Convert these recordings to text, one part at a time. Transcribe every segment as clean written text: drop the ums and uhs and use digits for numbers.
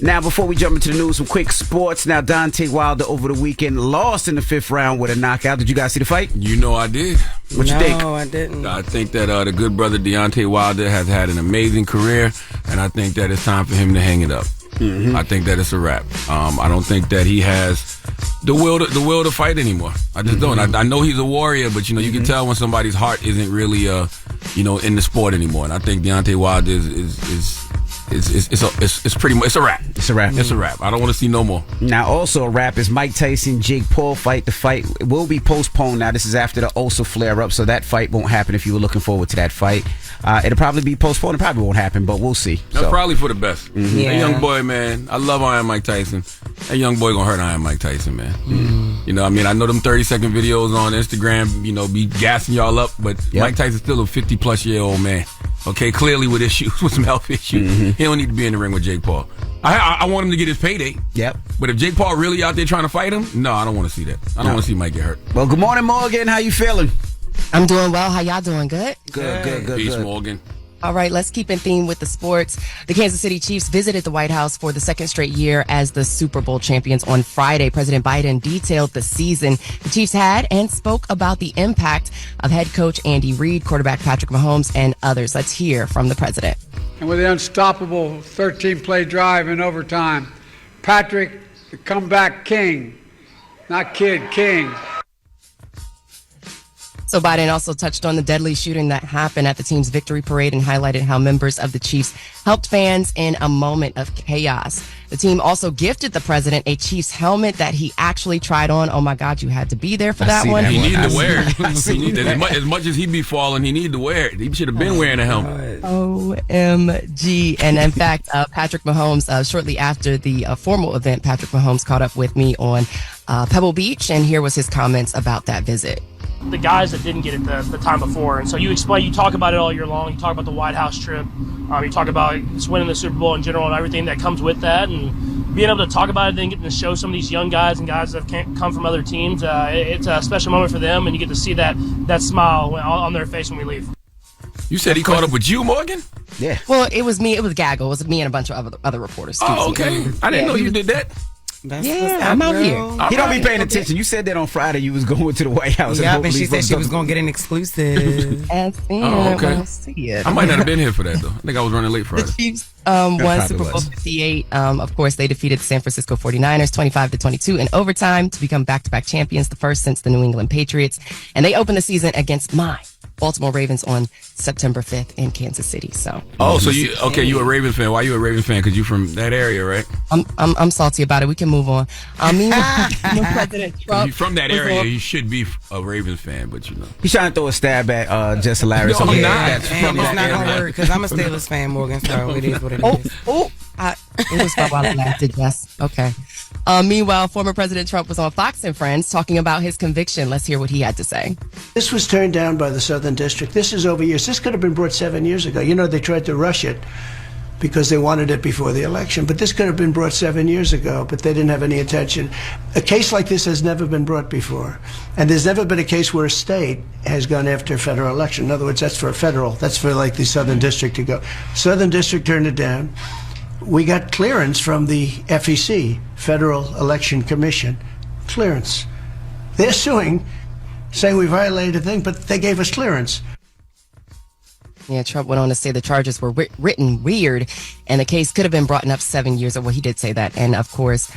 Now, before we jump into the news, some quick sports. Now, Deontay Wilder over the weekend lost in the 5th round with a knockout. Did you guys see the fight? You know I did. What you think? No, I didn't. I think that the good brother Deontay Wilder has had an amazing career, and I think that it's time for him to hang it up. Mm-hmm. I think that it's a wrap. I don't think that he has the will to fight anymore. I just don't. I know he's a warrior, but you can tell when somebody's heart isn't really in the sport anymore. And I think Deontay Wilder it's pretty much a wrap. It's a wrap. It's a wrap. I don't want to see no more. Now, also a wrap is Mike Tyson, Jake Paul fight. The fight will be postponed. Now, this is after the Ulcer flare-up, so that fight won't happen if you were looking forward to that fight. It'll probably be postponed. It probably won't happen, but we'll see. That's probably for the best. Mm-hmm. Yeah. That young boy, man. I love Iron Mike Tyson. That young boy gonna hurt Iron Mike Tyson, man. You know, I mean, I know them 30-second videos on Instagram, be gassing y'all up, but Mike Tyson's still a 50-plus-year-old man. Okay, clearly with issues, with some health issues. He don't need to be in the ring with Jake Paul. I want him to get his payday. Yep. But if Jake Paul really out there trying to fight him, no, I don't want to see that. I don't want to see Mike get hurt. Well, good morning, Morgan. How you feeling? I'm doing well. How y'all doing? Good? Good. Peace, Morgan. All right, let's keep in theme with the sports. The Kansas City Chiefs visited the White House for the second straight year as the Super Bowl champions on Friday. President Biden detailed the season the Chiefs had and spoke about the impact of head coach Andy Reid, quarterback Patrick Mahomes, and others. Let's hear from the president. And with the unstoppable 13-play drive in overtime, Patrick, the comeback king, not kid, king. So Biden also touched on the deadly shooting that happened at the team's victory parade and highlighted how members of the Chiefs helped fans in a moment of chaos. The team also gifted the president a Chiefs helmet that he actually tried on. Oh my God, you had to be there for that one. He needed to wear it. As much as he be falling, he needed to wear it. He should have been wearing a helmet. OMG. And in fact, Patrick Mahomes, shortly after the formal event, Patrick Mahomes caught up with me on Pebble Beach, and here was his comments about that visit. The guys that didn't get it the time before, and so you talk about it all year long. You talk about the White House trip. You talk about just winning the Super Bowl in general and everything that comes with that, and being able to talk about it and getting to show some of these young guys and guys that have come from other teams. It's a special moment for them, and you get to see that smile on their face when we leave. You said he caught up with you, Morgan? Yeah. Well, it was me. It was Gaggle. It was me and a bunch of other reporters. Oh, okay. I didn't know you did that. I'm out here. He don't be paying attention. You said that on Friday you was going to the White House. Yeah, and she said she was going to get an exclusive. Oh, okay. I might not have been here for that, though. I think I was running late Friday. The Chiefs won Super Bowl 58. Of course, they defeated the San Francisco 49ers 25-22 in overtime to become back-to-back champions, the first since the New England Patriots. And they opened the season against my Baltimore Ravens on September 5th in Kansas City. So. Oh, so you a Ravens fan? Why you a Ravens fan? Because you from that area, right? I'm salty about it. We can move on. Meanwhile, President Trump. If you're from that area, you should be a Ravens fan, but He's trying to throw a stab at Jess Hilarious. No, I'm not. That's from that area. It's not gonna work because I'm a Steelers fan, Morgan. So it is what it is. It was while I laughed at Jess. Okay. Meanwhile, former President Trump was on Fox and Friends talking about his conviction. Let's hear what he had to say. This was turned down by the Southern District. This is over years. This could have been brought 7 years ago. You know, they tried to rush it because they wanted it before the election. But this could have been brought 7 years ago, but they didn't have any attention. A case like this has never been brought before. And there's never been a case where a state has gone after a federal election. In other words, that's for a federal. That's for like the Southern District to go. Southern District turned it down. We got clearance from the FEC, Federal Election Commission. Clearance. They're suing, saying we violated a thing, but they gave us clearance. Yeah, Trump went on to say the charges were written weird, and the case could have been brought up 7 years ago. Well, he did say that. And, of course,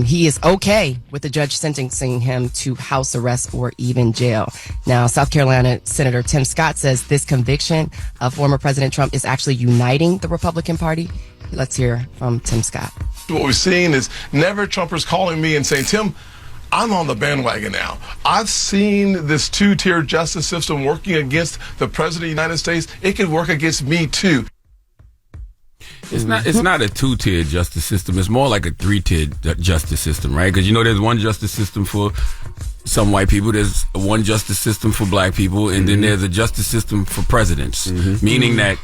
he is okay with the judge sentencing him to house arrest or even jail. Now, South Carolina Senator Tim Scott says this conviction of former President Trump is actually uniting the Republican Party. Let's hear from Tim Scott. What we're seeing is never Trumpers calling me and saying, Tim, I'm on the bandwagon now. I've seen this two-tier justice system working against the President of the United States. It could work against me, too. It's not a two-tier justice system. It's more like a three-tier justice system, right? Because, there's one justice system for some white people, there's one justice system for black people, and then there's a justice system for presidents, meaning that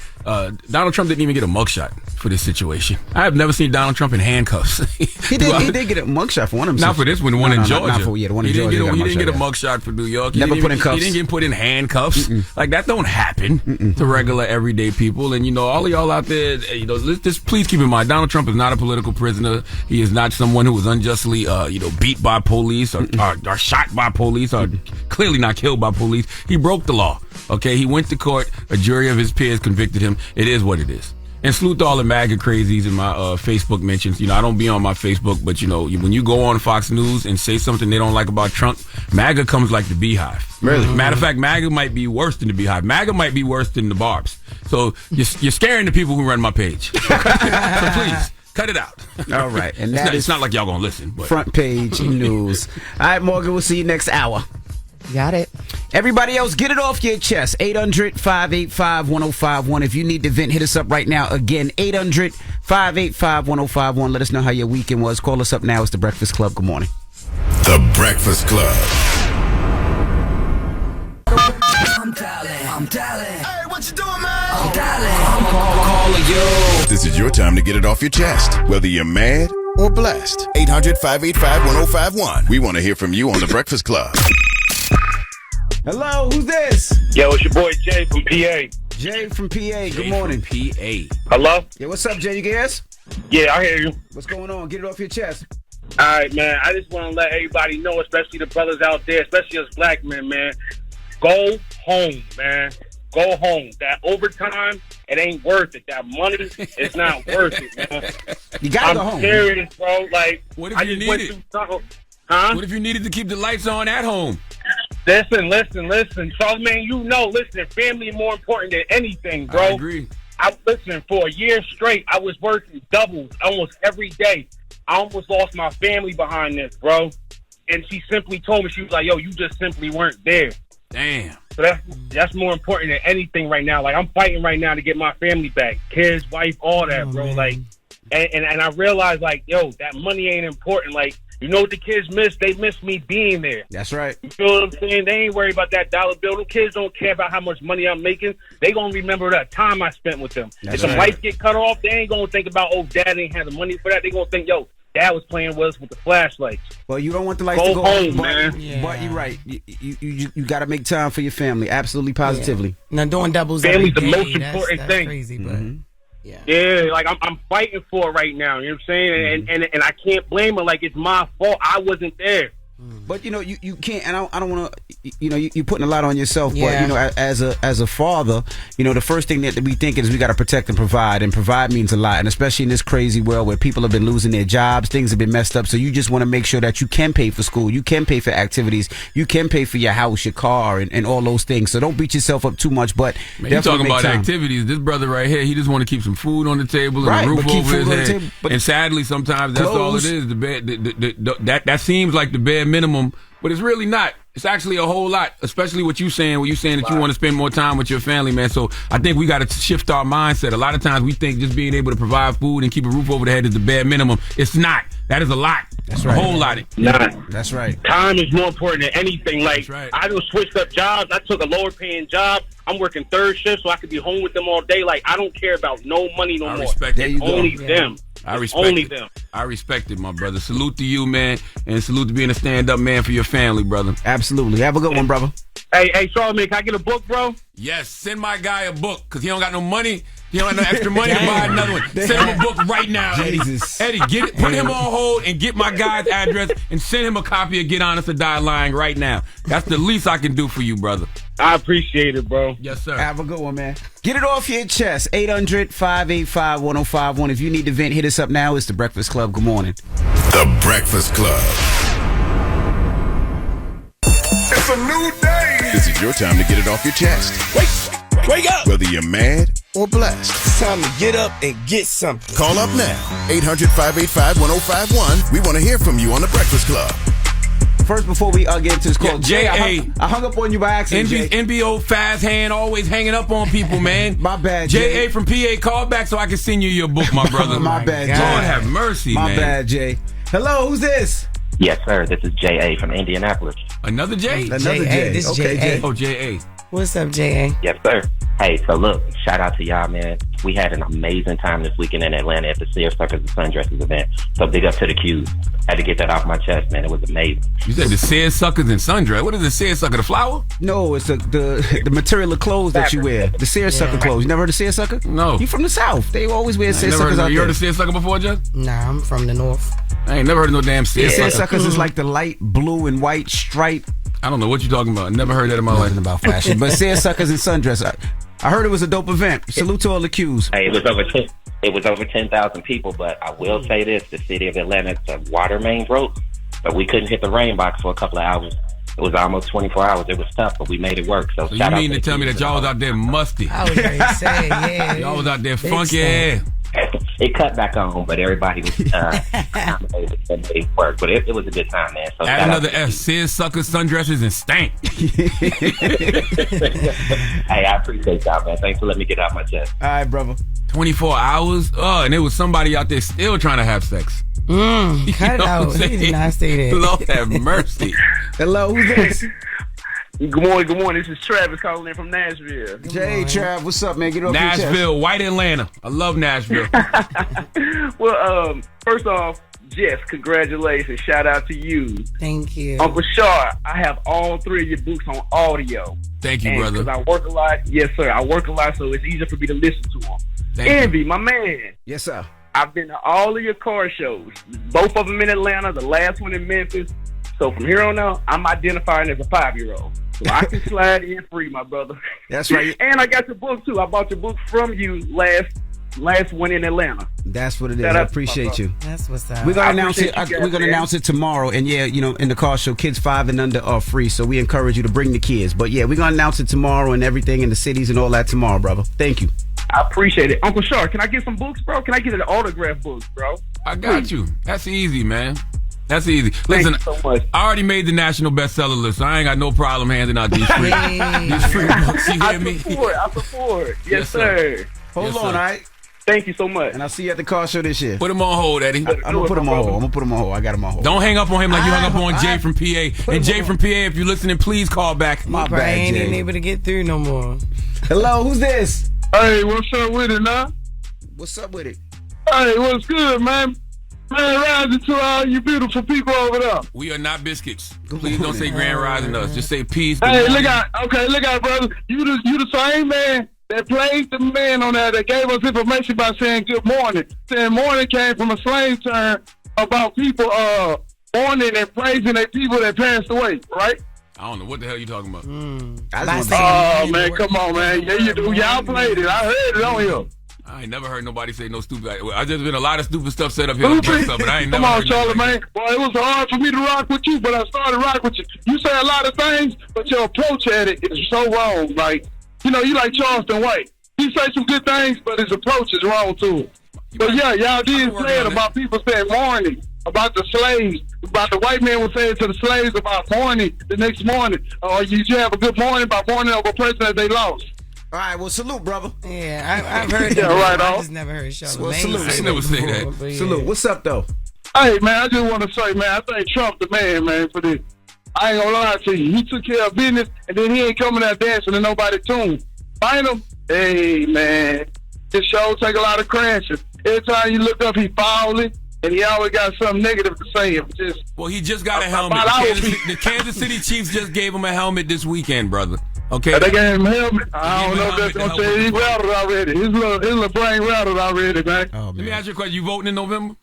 Donald Trump didn't even get a mugshot for this situation. I have never seen Donald Trump in handcuffs. He did get a mugshot for one of them. Not for this one, the one in Georgia. Not for, the one in Georgia. He didn't get a mugshot for New York. Never put in cuffs. He didn't get put in handcuffs. Like, that don't happen to regular, everyday people. And, all of y'all out there, just please keep in mind, Donald Trump is not a political prisoner. He is not someone who was unjustly, beat by police or shot by police or clearly not killed by police. He broke the law. Okay, he went to court. A jury of his peers convicted him. It is what it is. And salute to all the MAGA crazies in my Facebook mentions. I don't be on my Facebook, but when you go on Fox News and say something they don't like about Trump, MAGA comes like the Beehive. Really? Matter of fact, MAGA might be worse than the Beehive. MAGA might be worse than the Barbs. So you're scaring the people who run my page. So please. Cut it out. All right. And it's not like y'all gonna listen. But. Front page news. All right, Morgan, we'll see you next hour. Got it. Everybody else, get it off your chest. 800-585-1051. If you need to vent, hit us up right now. Again, 800-585-1051. Let us know how your weekend was. Call us up now. It's The Breakfast Club. Good morning. The Breakfast Club. I'm dialing. Hey, what you doing, man? I'm dialing. I'm calling you. This is your time to get it off your chest, whether you're mad or blessed. 800-585-1051. We want to hear from you on The Breakfast Club. Hello, who's this? Yo, it's your boy Jay from PA. Jay from PA. Good morning. PA. Hello? Yeah, what's up, Jay? You can hear us? Yeah, I hear you. What's going on? Get it off your chest. All right, man. I just want to let everybody know, especially the brothers out there, especially us black men, man. Go home, man. Go home. That overtime, it ain't worth it. That money, it's not worth it, man. You gotta go home. I'm serious, bro. Like, what if I you just went needed? through something. Huh? What if you needed to keep the lights on at home? Listen. Charlamagne, listen, family is more important than anything, bro. I agree. Listen, for a year straight, I was working doubles almost every day. I almost lost my family behind this, bro. And she simply told me, she was like, yo, you just simply weren't there. Damn. So that's more important than anything right now. Like, I'm fighting right now to get my family back. Kids, wife, all that, bro. Man. Like, and I realized, like, yo, that money ain't important. Like, you know what the kids miss? They miss me being there. That's right. You feel what I'm saying? They ain't worried about that dollar bill. The kids don't care about how much money I'm making. They gonna remember that time I spent with them. That's if some right. lights get cut off, they ain't gonna think about, oh, dad ain't had the money for that. They gonna think, yo, dad was playing with us with the flashlights. Well, you don't want the lights go to go home, off, man. But you're right. You got to make time for your family. Absolutely, positively. Yeah. Now, doing doubles family's every the day, most important that's thing. Crazy, but yeah, like I'm fighting for it right now. You know what I'm saying? And I can't blame her. Like, it's my fault. I wasn't there. But you can't, and I don't want to. You're putting a lot on yourself. Yeah. But as a father, the first thing that we think is we got to protect and provide means a lot, and especially in this crazy world where people have been losing their jobs, things have been messed up. So you just want to make sure that you can pay for school, you can pay for activities, you can pay for your house, your car, and all those things. So don't beat yourself up too much. But man, you talking about activities? This brother right here, he just want to keep some food on the table and a roof over his head. And sadly, sometimes that's all it is. That seems like the bare minimum. But it's really not. It's actually a whole lot, especially what you're saying that you want to spend more time with your family, man. So I think we got to shift our mindset. A lot of times we think just being able to provide food and keep a roof over the head is the bare minimum. It's not. That is a lot. That's right. A whole lot. Nah. That's right. Time is more important than anything. Like, right. I just switched up jobs. I took a lower paying job. I'm working third shift so I could be home with them all day. Like, I don't care about no money no more. Respect it. Only them. I respect only it. them. I respect it, my brother. Salute to you, man, and salute to being a stand-up man for your family, brother. Absolutely. Have a good one, brother. Hey, Charlamagne, can I get a book, bro? Yes, send my guy a book, because he don't got no money. He don't have no extra money to buy another one. Send him a book right now, Eddie. Jesus. Eddie, get it. Put him on hold and get my guy's address and send him a copy of Get Honest or Die Lying right now. That's the least I can do for you, brother. I appreciate it, bro. Yes, sir. Have a good one, man. Get it off your chest. 800-585-1051. If you need to vent, hit us up now. It's The Breakfast Club. Good morning. The Breakfast Club. It's a new day. This is your time to get it off your chest, Wake up. whether you're mad or blessed. It's time to get up and get something. Call up now. 800-585-1051. We want to hear from you on The Breakfast Club. First, before we get into this call, Jay, I hung up on you by accident. NBO fast hand, always hanging up on people, man. My bad, Jay. From PA, call back so I can send you your book, my brother. My bad, Jay. Lord have mercy, my man. My bad, Jay. Hello, who's this? Yes, sir. This is J.A. from Indianapolis. Another J? Another J. This okay, J.A. Oh, J.A. What's up, J.A.? Yes, sir. Hey, so look, shout out to y'all, man. We had an amazing time this weekend in Atlanta at the Sears Suckers and Sundresses event. So big up to the Q's. Had to get that off my chest, man. It was amazing. You said the Sears Suckers and Sundress. What is the Sears Sucker? The flower? No, it's the material of clothes that you wear. The seersucker clothes. You never heard of seersucker? No. You from the South. They always wear seersuckers out You there. heard of seersucker before, Jess? Nah, I'm from the North. I ain't never heard of no damn seersucker. Seersuckers is like the light blue and white stripe. I don't know what you're talking about. I never heard that in my life. About fashion. But seersuckers and sundress. I heard it was a dope event. Salute to all the Q's. Hey, it was over 10,000 people, but I will say this: the city of Atlanta, the water main broke, but we couldn't hit the rain box for a couple of hours. It was almost 24 hours. It was tough, but we made it work. So you mean to tell me that y'all was out there musty? I was ready to say, yeah. Y'all was out there funky ass. It cut back on, but everybody was accommodated and made it work. But it was a good time, man. So add another S. Sears, suckers, sundresses, and stank. Hey, I appreciate y'all, man. Thanks for letting me get out my chest. All right, brother. 24 hours? Oh, and there was somebody out there still trying to have sex. Cut it out. He did not say that. Lord have mercy. Hello, who's this? Good morning. This is Travis calling in from Nashville. Jay, Trav, what's up, man? Get off your chest. Nashville, white Atlanta. I love Nashville. Well, first off, Jess, congratulations. Shout out to you. Thank you. Uncle Shar, I have all three of your books on audio. Thank you, brother. Because I work a lot. Yes, sir. I work a lot, so it's easier for me to listen to them. Envy, my man. Yes, sir. I've been to all of your car shows. Both of them in Atlanta, the last one in Memphis. So from here on out, I'm identifying as a 5-year-old. So I can slide in free, my brother. That's right. And I got your book, too. I bought your book from you last one in Atlanta. That's what it is. I appreciate you. That's what's up. We're gonna announce it. We're gonna announce it tomorrow. And yeah, in the car show, kids 5 and under are free. So we encourage you to bring the kids. But yeah, we're gonna announce it tomorrow and everything in the cities and all that tomorrow, brother. Thank you. I appreciate it. Uncle Shar, can I get some books, bro? Can I get an autograph book, bro? I got you. That's easy, man. That's easy. Listen, Thank you so much. I already made the national bestseller list, so I ain't got no problem handing out these free books. You hear me? I support. Yes, sir. Hold on, all right? Thank you so much. And I'll see you at the car show this year. Put him on hold, Eddie. I'm gonna put him on hold. I got him on hold. Don't hang up on him like you hung up on Jay from PA. And Jay from PA, if you're listening, please call back. My I bad, ain't Jay. even able to get through no more. Hello, who's this? Hey, what's up with it, now? What's up with it? Hey, what's good, man? Grand rising to all you beautiful people over there. We are not biscuits. Please don't say grand rising us. Just say peace. Hey, look out, brother. You the same man that played the man on there that gave us information by saying good morning. Saying morning came from a slang term about people mourning and praising their people that passed away, right? I don't know what the hell you talking about. Oh, man, come on, man. Yeah, you do. Y'all played it. I heard it on here. I ain't never heard nobody say no stupid. I just been a lot of stupid stuff said up here on Jess stuff, but I ain't never Come on, heard nobody. Charlamagne. Boy, it was hard for me to rock with you, but I started rock with you. You say a lot of things, but your approach at it is so wrong. Like, you like Charleston White. He say some good things, but his approach is wrong to it. But yeah, y'all did say it about people saying morning, about the slaves, about the white man was saying to the slaves about morning the next morning. You have a good morning about morning of a person that they lost. All right, well, salute, brother. Yeah, I've heard Yeah, that. right I on. just never heard Charlamagne. Well, salute. I never say that. But yeah. Salute. What's up, though? Hey, man, I just want to say, man, I thank Trump the man, for this. I ain't gonna lie to you. He took care of business, and then he ain't coming out dancing to nobody's tune. Find him. Hey, man, this show take a lot of crashes. Every time you look up, he falling, and he always got something negative to say. Well, he just got a helmet. The Kansas City Chiefs just gave him a helmet this weekend, brother. Okay. They gave him a helmet. I don't know if that's gonna say he rattled already. His little brain rattled already, man. Oh, Let me ask you a question. You voting in November?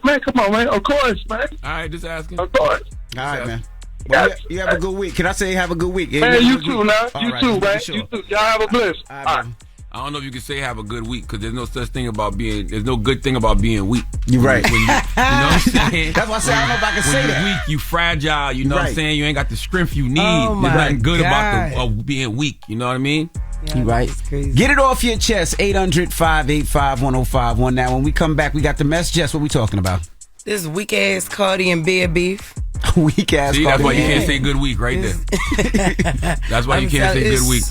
Man, come on, man. Of course, man. All right, just asking. Of course. All right, man. Well, you have a good week. Can I say have a good week? Man, you too, now. All You right, too, man. sure. You too. Y'all have a bliss. All right. I don't know if you can say have a good week because there's no such thing about there's no good thing about being weak. You're right. You know what I'm saying? That's why I say I don't know if I can say when that. you're weak, you fragile. You know what I'm saying? You ain't got the strength you need. Oh, There's my nothing good God. about being weak. You know what I mean? Yeah, You right. that's crazy. Get it off your chest. 800-585-1051. Now, when we come back, we got the mess. Jess, what we talking about? This weak ass Cardi and beer beef. Weak ass. See, that's why you Yeah. can't say good week right there. That's why you can't say it's good week.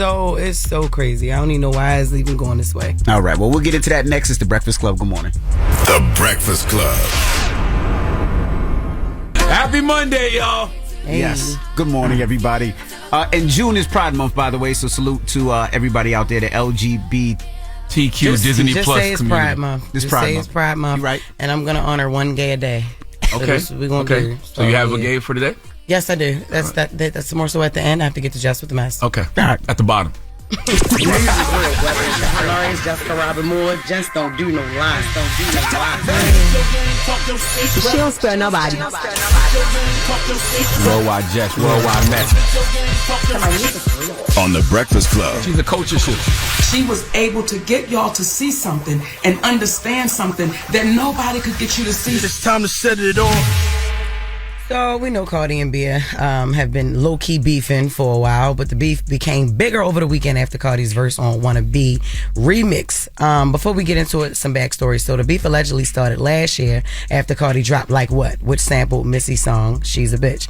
It's so crazy. I don't even know why it's even going this way. All right. Well, we'll get into that next. It's the Breakfast Club. Good morning. The Breakfast Club. Happy Monday, y'all. Hey. Yes. Good morning, everybody. And June is Pride Month, by the way, so salute to everybody out there, the LGBTQ Disney just Plus say it's community. Pride Month. It's Just Pride say Month. it's Pride Month. Right. And I'm going to honor one gay a day. So Okay. that's what we're gonna do. So you have a gay for today? Yes, I do. That's more so at the end. I have to get to Jess with the Mess. Okay. At the bottom. Hilarious, Jessica Robin Moore. Just don't do no lies. Don't do no lies. She don't spare nobody. Worldwide Jess, worldwide Mack. On the Breakfast Club. She's a culture shift. She was able to get y'all to see something and understand something that nobody could get you to see. It's time to set it off. So we know Cardi and Bia have been low-key beefing for a while, but the beef became bigger over the weekend after Cardi's verse on Wanna Be remix. Before we get into it, some backstory. So the beef allegedly started last year after Cardi dropped Like What, which sampled Missy's song, She's a Bitch.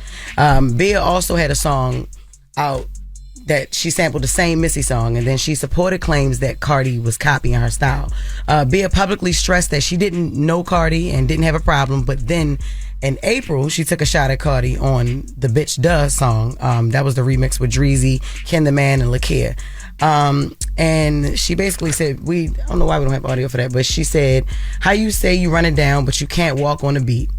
Bia also had a song out that she sampled the same Missy song, and then she supported claims that Cardi was copying her style. Bia publicly stressed that she didn't know Cardi and didn't have a problem, but then in April, she took a shot at Cardi on the Bitch Duh song. That was the remix with Dreezy, Ken the Man, and Lakia. And she basically said, I don't know why we don't have audio for that, but she said, how you say you run it down, but you can't walk on the beat.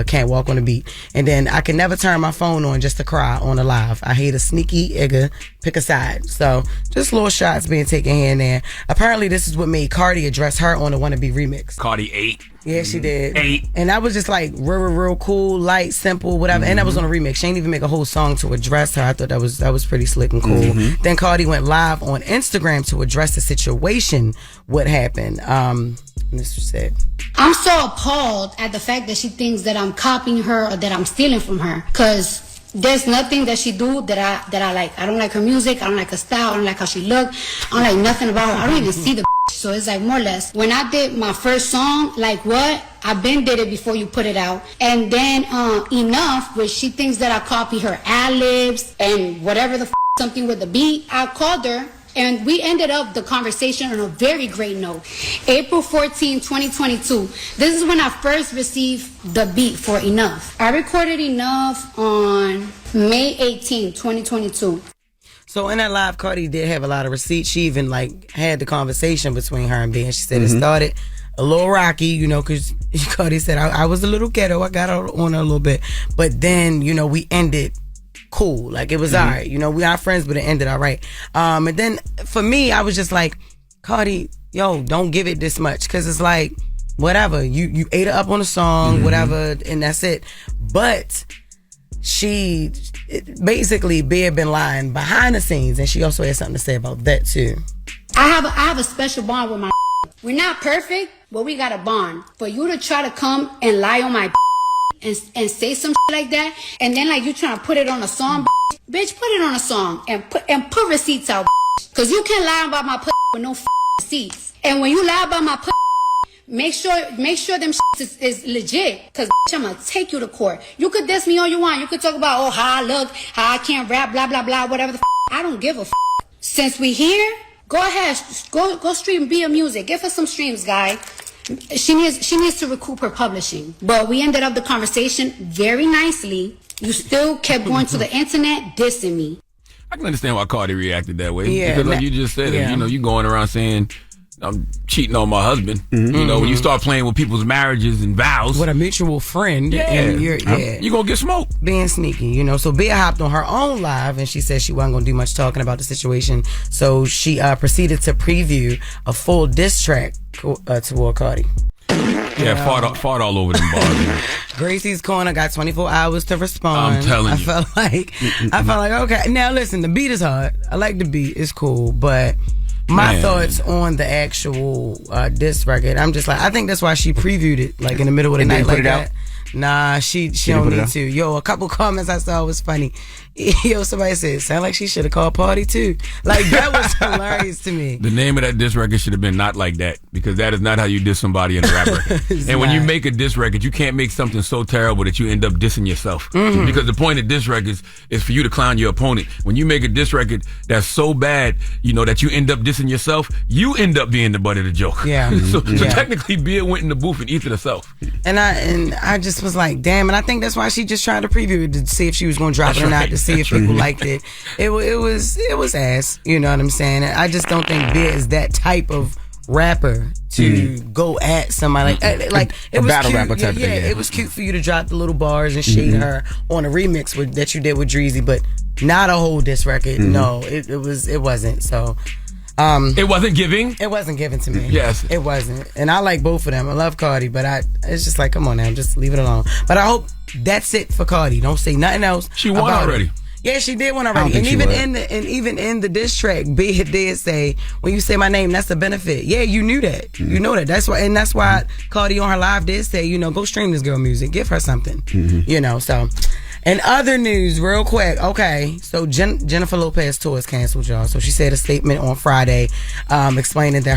Can't walk on the beat. And then I can never turn my phone on just to cry on the live. I hate a sneaky nigga, pick a side. So just little shots being taken here and there. Apparently this is what made Cardi address her on the Wanna Be remix. Cardi 8. Yeah, she did. 8. And that was just like real cool, light, simple, whatever. And that was on a remix. She didn't even make a whole song to address her. I thought that was pretty slick and cool. Then Cardi went live on Instagram to address the situation, what happened. And this was it. I'm so appalled at the fact that she thinks that I'm copying her or that I'm stealing from her. Cause there's nothing that she do that I like. I don't like her music. I don't like her style. I don't like how she look. I don't like nothing about her. I don't even see the so it's like more or less. When I did my first song, Like What, I been did it before you put it out. And then Enough, which she thinks that I copy her ad-libs and whatever the something with the beat. I called her. And we ended up the conversation on a very great note. April 14, 2022. This is when I first received the beat for Enough. I recorded Enough on May 18, 2022. So in that live, Cardi did have a lot of receipts. She even had the conversation between her and Bia. She said it started a little rocky, because Cardi said I was a little ghetto. I got on her a little bit. But then, we ended cool. Like, it was all right. We are friends, but it ended all right. And then for me, I was just like, Cardi, don't give it this much. Because it's like, whatever. You ate her up on a song, whatever, and that's it. But basically, Bia been lying behind the scenes, and she also had something to say about that, too. I have a special bond with my We're not perfect, but we got a bond. For you to try to come and lie on my and say some like that, and then you trying to put it on a song, bitch, put it on a song and put receipts out, cause you can't lie about my with no receipts. And when you lie about my make sure them is legit, cause I'm gonna take you to court. You could diss me all you want. You could talk about how I look, how I can't rap, blah blah blah, whatever the I don't give a Since we here, go ahead, go stream Bia music. Give her some streams, guy. She needs to recoup her publishing. But we ended up the conversation very nicely. You still kept going to the internet dissing me. I can understand why Cardi reacted that way. Yeah, because like you just said, you going around saying, I'm cheating on my husband. When you start playing with people's marriages and vows. With a mutual friend. And you're going to get smoked. Being sneaky, So Bia hopped on her own live and she said she wasn't going to do much talking about the situation. So she proceeded to preview a full diss track toward Cardi. Yeah, fought all over them bars. Gracie's Corner got 24 hours to respond. I'm telling you. I felt like, okay. Now listen, the beat is hard. I like the beat. It's cool. But my thoughts on the actual diss record, I'm just like, I think that's why she previewed it in the middle of the night like that. Nah, she don't need to. Yo, a couple comments I saw was funny. Yo, somebody said, sound like she should have called Party too. That was hilarious to me. The name of that diss record should have been Not Like That, because that is not how you diss somebody in a rap record. And when you make a diss record, you can't make something so terrible that you end up dissing yourself. Because the point of diss records is for you to clown your opponent. When you make a diss record that's so bad, that you end up dissing yourself, you end up being the butt of the joke. Yeah. So technically, Bia went in the booth and eaten herself. And I just just was like, damn. And I think that's why she just tried to preview it to see if she was going to drop it or not, to see if people liked it. It was ass. You know what I'm saying? I just don't think Bia is that type of rapper to go at somebody like it was battle cute. rapper type yeah, thing, yeah. It was cute for you to drop the little bars and shade her on a remix that you did with Dreezy, but not a whole diss record. No, it wasn't. So it wasn't giving. It wasn't given to me. Yes, it wasn't. And I like both of them. I love Cardi, but it's just like, come on now, just leave it alone. But I hope that's it for Cardi. Don't say nothing else. She won already. Yeah, she did one already. And even in the diss track, Bia did say, when you say my name, that's a benefit. Yeah, you knew that. You know that. That's why Cardi on her live did say, go stream this girl music. Give her something. So. In other news, real quick, okay, so Jennifer Lopez tour is canceled, y'all. So she said a statement on Friday explaining that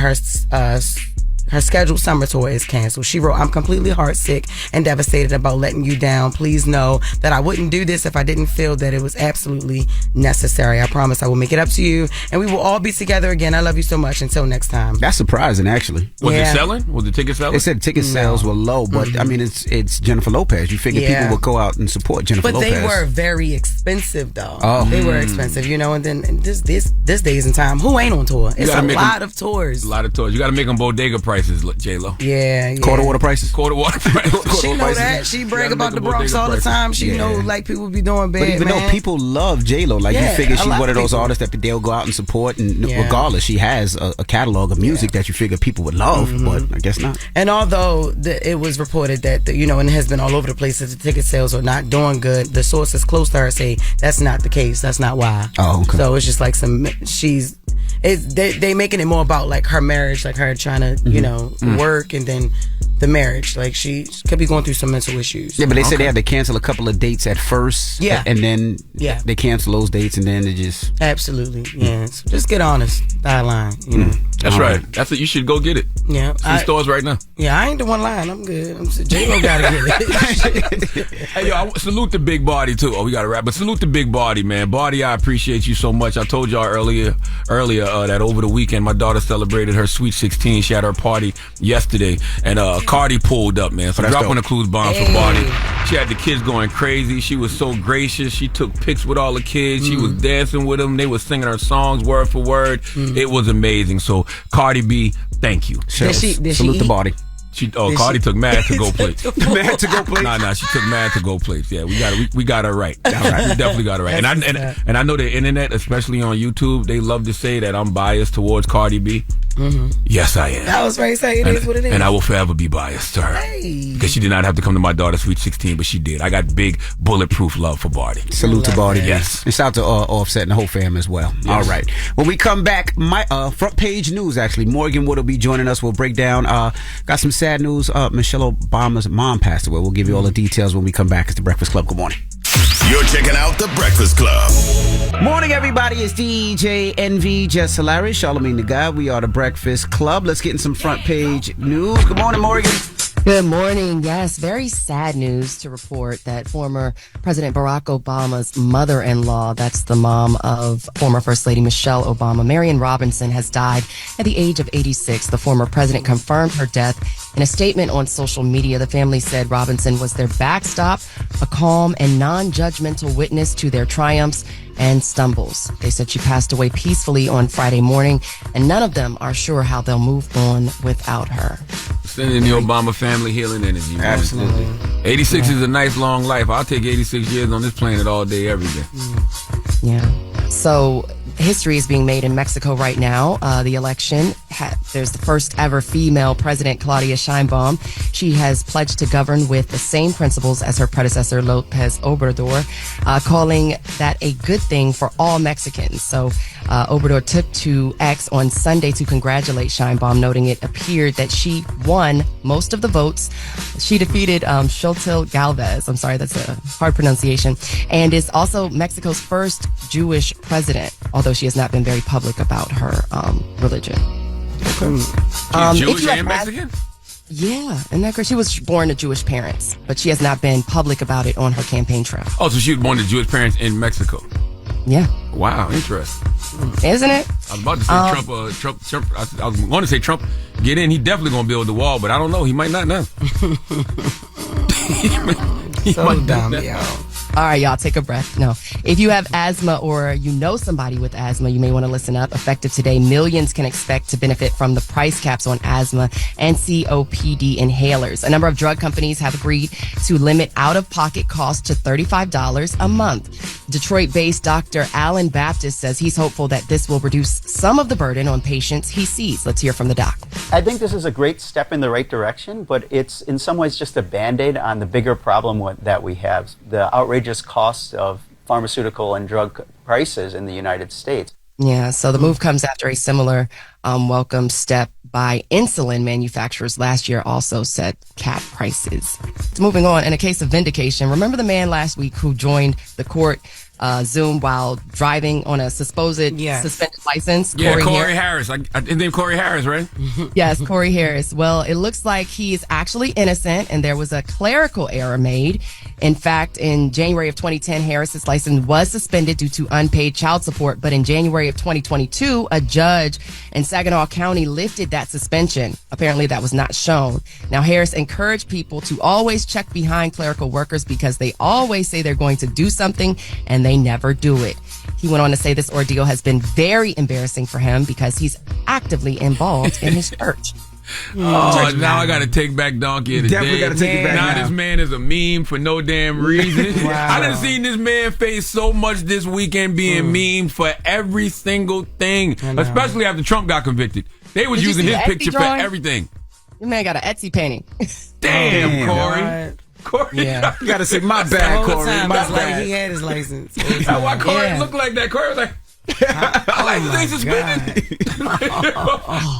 her scheduled summer tour is canceled. She wrote, I'm completely heartsick and devastated about letting you down. Please know that I wouldn't do this if I didn't feel that it was absolutely necessary. I promise I will make it up to you and we will all be together again. I love you so much. Until next time. That's surprising, actually. Was it selling? Was the ticket selling? They said ticket sales were low, but I mean, it's Jennifer Lopez. You figure people would go out and support Jennifer Lopez. But they were very expensive, though. Oh. They were expensive, and then this days and time, who ain't on tour? It's a lot of tours. A lot of tours. You got to make them bodega prices, J-Lo. Yeah. Quarter water prices. Quarter water prices. She know that. She brag about the Bronx all the time. She know like people be doing bad. But even though people love J-Lo, like you figure she's one of those artists that they'll go out and support, and regardless, she has a catalog of music that you figure people would love, but I guess not. And although it was reported that and it has been all over the place that the ticket sales are not doing good, the sources close to her say that's not the case. That's not why. Oh, okay. So it's just like they making it more about like her marriage, like her trying to work, and then the marriage, like she could be going through some mental issues. Yeah, but they said they had to cancel a couple of dates at first. Yeah, and then they cancel those dates, and then they just absolutely So just get honest, line. That's right. That's it. You should go get it. Yeah, it's in stores right now. Yeah, I ain't the one lying. I'm good. J-Lo gotta get it. Hey, yo, I salute the big body too. Oh, we gotta wrap, but salute the big body, man. Body, I appreciate you so much. I told y'all earlier that over the weekend my daughter celebrated her sweet 16. She had her party yesterday, and Cardi pulled up, man. So drop on the clues bomb for Body. She had the kids going crazy. She was so gracious. She took pics with all the kids. She was dancing with them. They were singing her songs word for word. It was amazing. So Cardi B, thank you. Did she salute the Body. Cardi took mad to go plates. Mad to go plates? Nah, she took mad to go plates. Yeah, we got her right. All right. We definitely got her right. And I know the internet, especially on YouTube, they love to say that I'm biased towards Cardi B. Yes, I am. I was ready to say it is what it is. And I will forever be biased to her. Because she did not have to come to my daughter's sweet 16, but she did. I got big bulletproof love for Body. Salute to Body. Yes. And shout out to Offset and the whole fam as well. Yes. All right. When we come back, my front page news, actually. Morgan Wood will be joining us. We'll break down. Got some sad news. Michelle Obama's mom passed away. We'll give you all the details when we come back. It's The Breakfast Club. Good morning. You're checking out The Breakfast Club. Morning, everybody. It's DJ NV, Jess Hilarious, Charlamagne the Guy. We are The Breakfast Club. Let's get in some front page news. Good morning, Morgan. Good morning. Yes, very sad news to report that former President Barack Obama's mother-in-law, that's the mom of former First Lady Michelle Obama, Marion Robinson, has died at the age of 86. The former president confirmed her death in a statement on social media. The family said Robinson was their backstop, a calm and non-judgmental witness to their triumphs and stumbles. They said she passed away peacefully on Friday morning, and none of them are sure how they'll move on without her. Sending the Obama family healing energy. Man. Absolutely. 86 is a nice long life. I'll take 86 years on this planet all day, every day. Yeah. So history is being made in Mexico right now. The election, there's the first ever female president, Claudia Sheinbaum. She has pledged to govern with the same principles as her predecessor, Lopez Obrador, calling that a good thing for all Mexicans. So Obrador took to X on Sunday to congratulate Sheinbaum, noting it appeared that she won most of the votes. She defeated Xochitl Galvez. I'm sorry, that's a hard pronunciation. And is also Mexico's first Jewish president, although she has not been very public about her religion. She's Jewish and Mexican? Yeah, and that she was born to Jewish parents, but she has not been public about it on her campaign trail. Oh, so she was born to Jewish parents in Mexico. Yeah. Wow, interesting. Isn't it? I was about to say Trump. I was going to say Trump get in. He definitely going to build the wall, but I don't know. He might not now. So dumb, yo. All right, y'all, take a breath. No. If you have asthma or you know somebody with asthma, you may want to listen up. Effective today, millions can expect to benefit from the price caps on asthma and COPD inhalers. A number of drug companies have agreed to limit out-of-pocket costs to $35 a month. Detroit-based Dr. Alan Baptist says he's hopeful that this will reduce some of the burden on patients he sees. Let's hear from the doc. I think this is a great step in the right direction, but it's in some ways just a Band-Aid on the bigger problem that we have, the outrageous costs of pharmaceutical and drug prices in the United States. Yeah, so the move comes after a similar welcome step by insulin manufacturers last year also set cap prices. So moving on, in a case of vindication, remember the man last week who joined the court Zoom while driving on a suspended license? Yeah, Corey Harris. His name Corey Harris, right? Yes, Corey Harris. Well, it looks like he is actually innocent and there was a clerical error made. In fact, in January of 2010, Harris's license was suspended due to unpaid child support. But in January of 2022, a judge in Saginaw County lifted that suspension. Apparently, that was not shown. Now, Harris encouraged people to always check behind clerical workers because they always say they're going to do something and they never do it. He went on to say this ordeal has been very embarrassing for him because he's actively involved in his church. Oh, now I got to take back Donkey of the Definitely Day. got to take it back now. This man is a meme for no damn reason. Wow. I done seen this man face so much this weekend being memed for every single thing, especially after Trump got convicted. They was Did you using see his the Etsy picture drawing? for everything. Your man got an Etsy painting. Damn, Corey. Corey, Yeah. You got to say, my The bad, whole Corey. time, My it's like bad. he had his license. That's why Corey Yeah. looked like that. Corey was like, license suspended.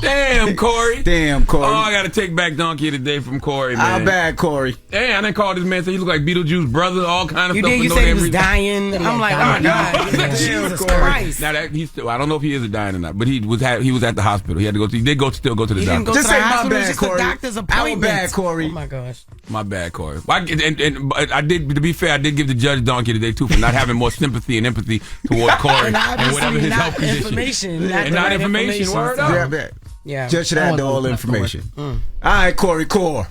Damn, Corey. Damn, Corey. Oh, I got to take back Donkey of the Day from Corey, man. How bad, Corey? Damn, I didn't call this man, say he looked like Beetlejuice's brother, all kind of You stuff. did. for You no said he damn was reason. dying. I'm like, oh my God. Jesus Christ. Now that he's still, I don't know if he is dying or not, but he was at the hospital. He had to go. He did still go to the He didn't doctor. go to the hospital. It was just a doctor's appointment. bad, Corey. Oh my gosh. My bad, Corey. But I did. To be fair, I did give the judge Donkey today too for not having more sympathy and empathy towards Corey and whatever his health condition. Not information. Word up. Yeah. Judge should have the all information. All right, Corey Core.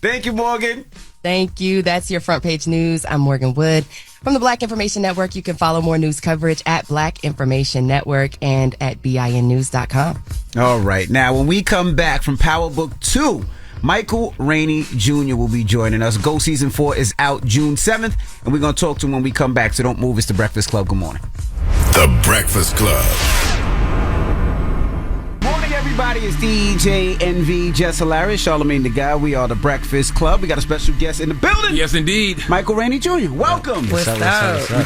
Thank you, Morgan. Thank you. That's your front page news. I'm Morgan Wood. From the Black Information Network, you can follow more news coverage at Black Information Network and at BINnews.com. All right. Now, when we come back from Power Book 2, Michael Rainey Jr. will be joining us. Go Season 4 is out June 7th, and we're going to talk to him when we come back, so don't move. It's The Breakfast Club. Good morning. The Breakfast Club. Morning, everybody. It's DJ NV, Jess Hilarious, Charlamagne the Guy. We are The Breakfast Club. We got a special guest in the building. Yes, indeed. Michael Rainey Jr. Welcome. What's up?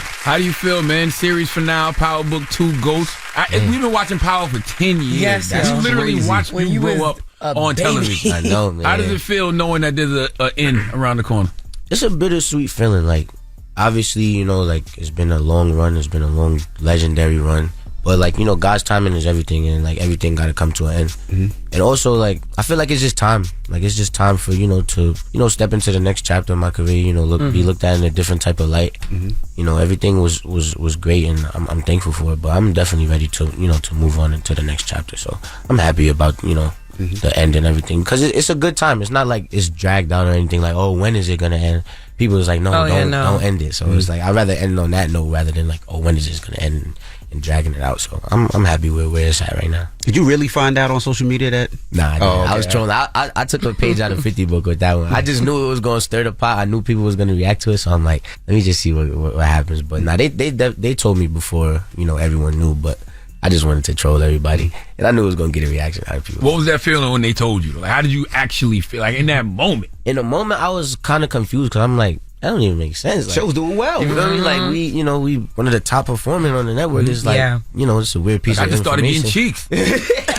How do you feel, man? Series for now, Power Book 2 Ghost. We've been watching Power for 10 years. Yes, we that's literally crazy. watched When you you grow was up a on baby. television. I know, man. How does it feel knowing that there's a end around the corner? It's a bittersweet feeling. Like, obviously, like, it's been a long run. It's been a long, legendary run. But, like, God's timing is everything, and, like, everything got to come to an end. Mm-hmm. And also, like, I feel like it's just time. Like, it's just time for, to, step into the next chapter of my career, be looked at in a different type of light. Mm-hmm. Everything was great, and I'm thankful for it. But I'm definitely ready to, to move on into the next chapter. So I'm happy about, the end and everything. Because it's a good time. It's not like it's dragged out or anything like, oh, when is it going to end? People is like, no, don't end it. So it's like, I'd rather end on that note rather than like, oh, when is this going to end? And dragging it out. So I'm happy with where it's at right now. Did you really find out on social media that? Nah, I didn't. Okay. I was trolling. I took a page out of 50 book with that one. I just knew it was going to stir the pot. I knew people was going to react to it. So I'm like, let me just see what happens. But nah, they told me before, everyone knew, but I just wanted to troll everybody. And I knew it was going to get a reaction out of people. What was that feeling when they told you? Like, how did you actually feel? Like, in that moment? In the moment, I was kind of confused because I'm like, that don't even make sense. Like, show's doing well. You feel me? Like, we one of the top performing on the network. It's like, it's a weird piece of information. I just started getting cheeks.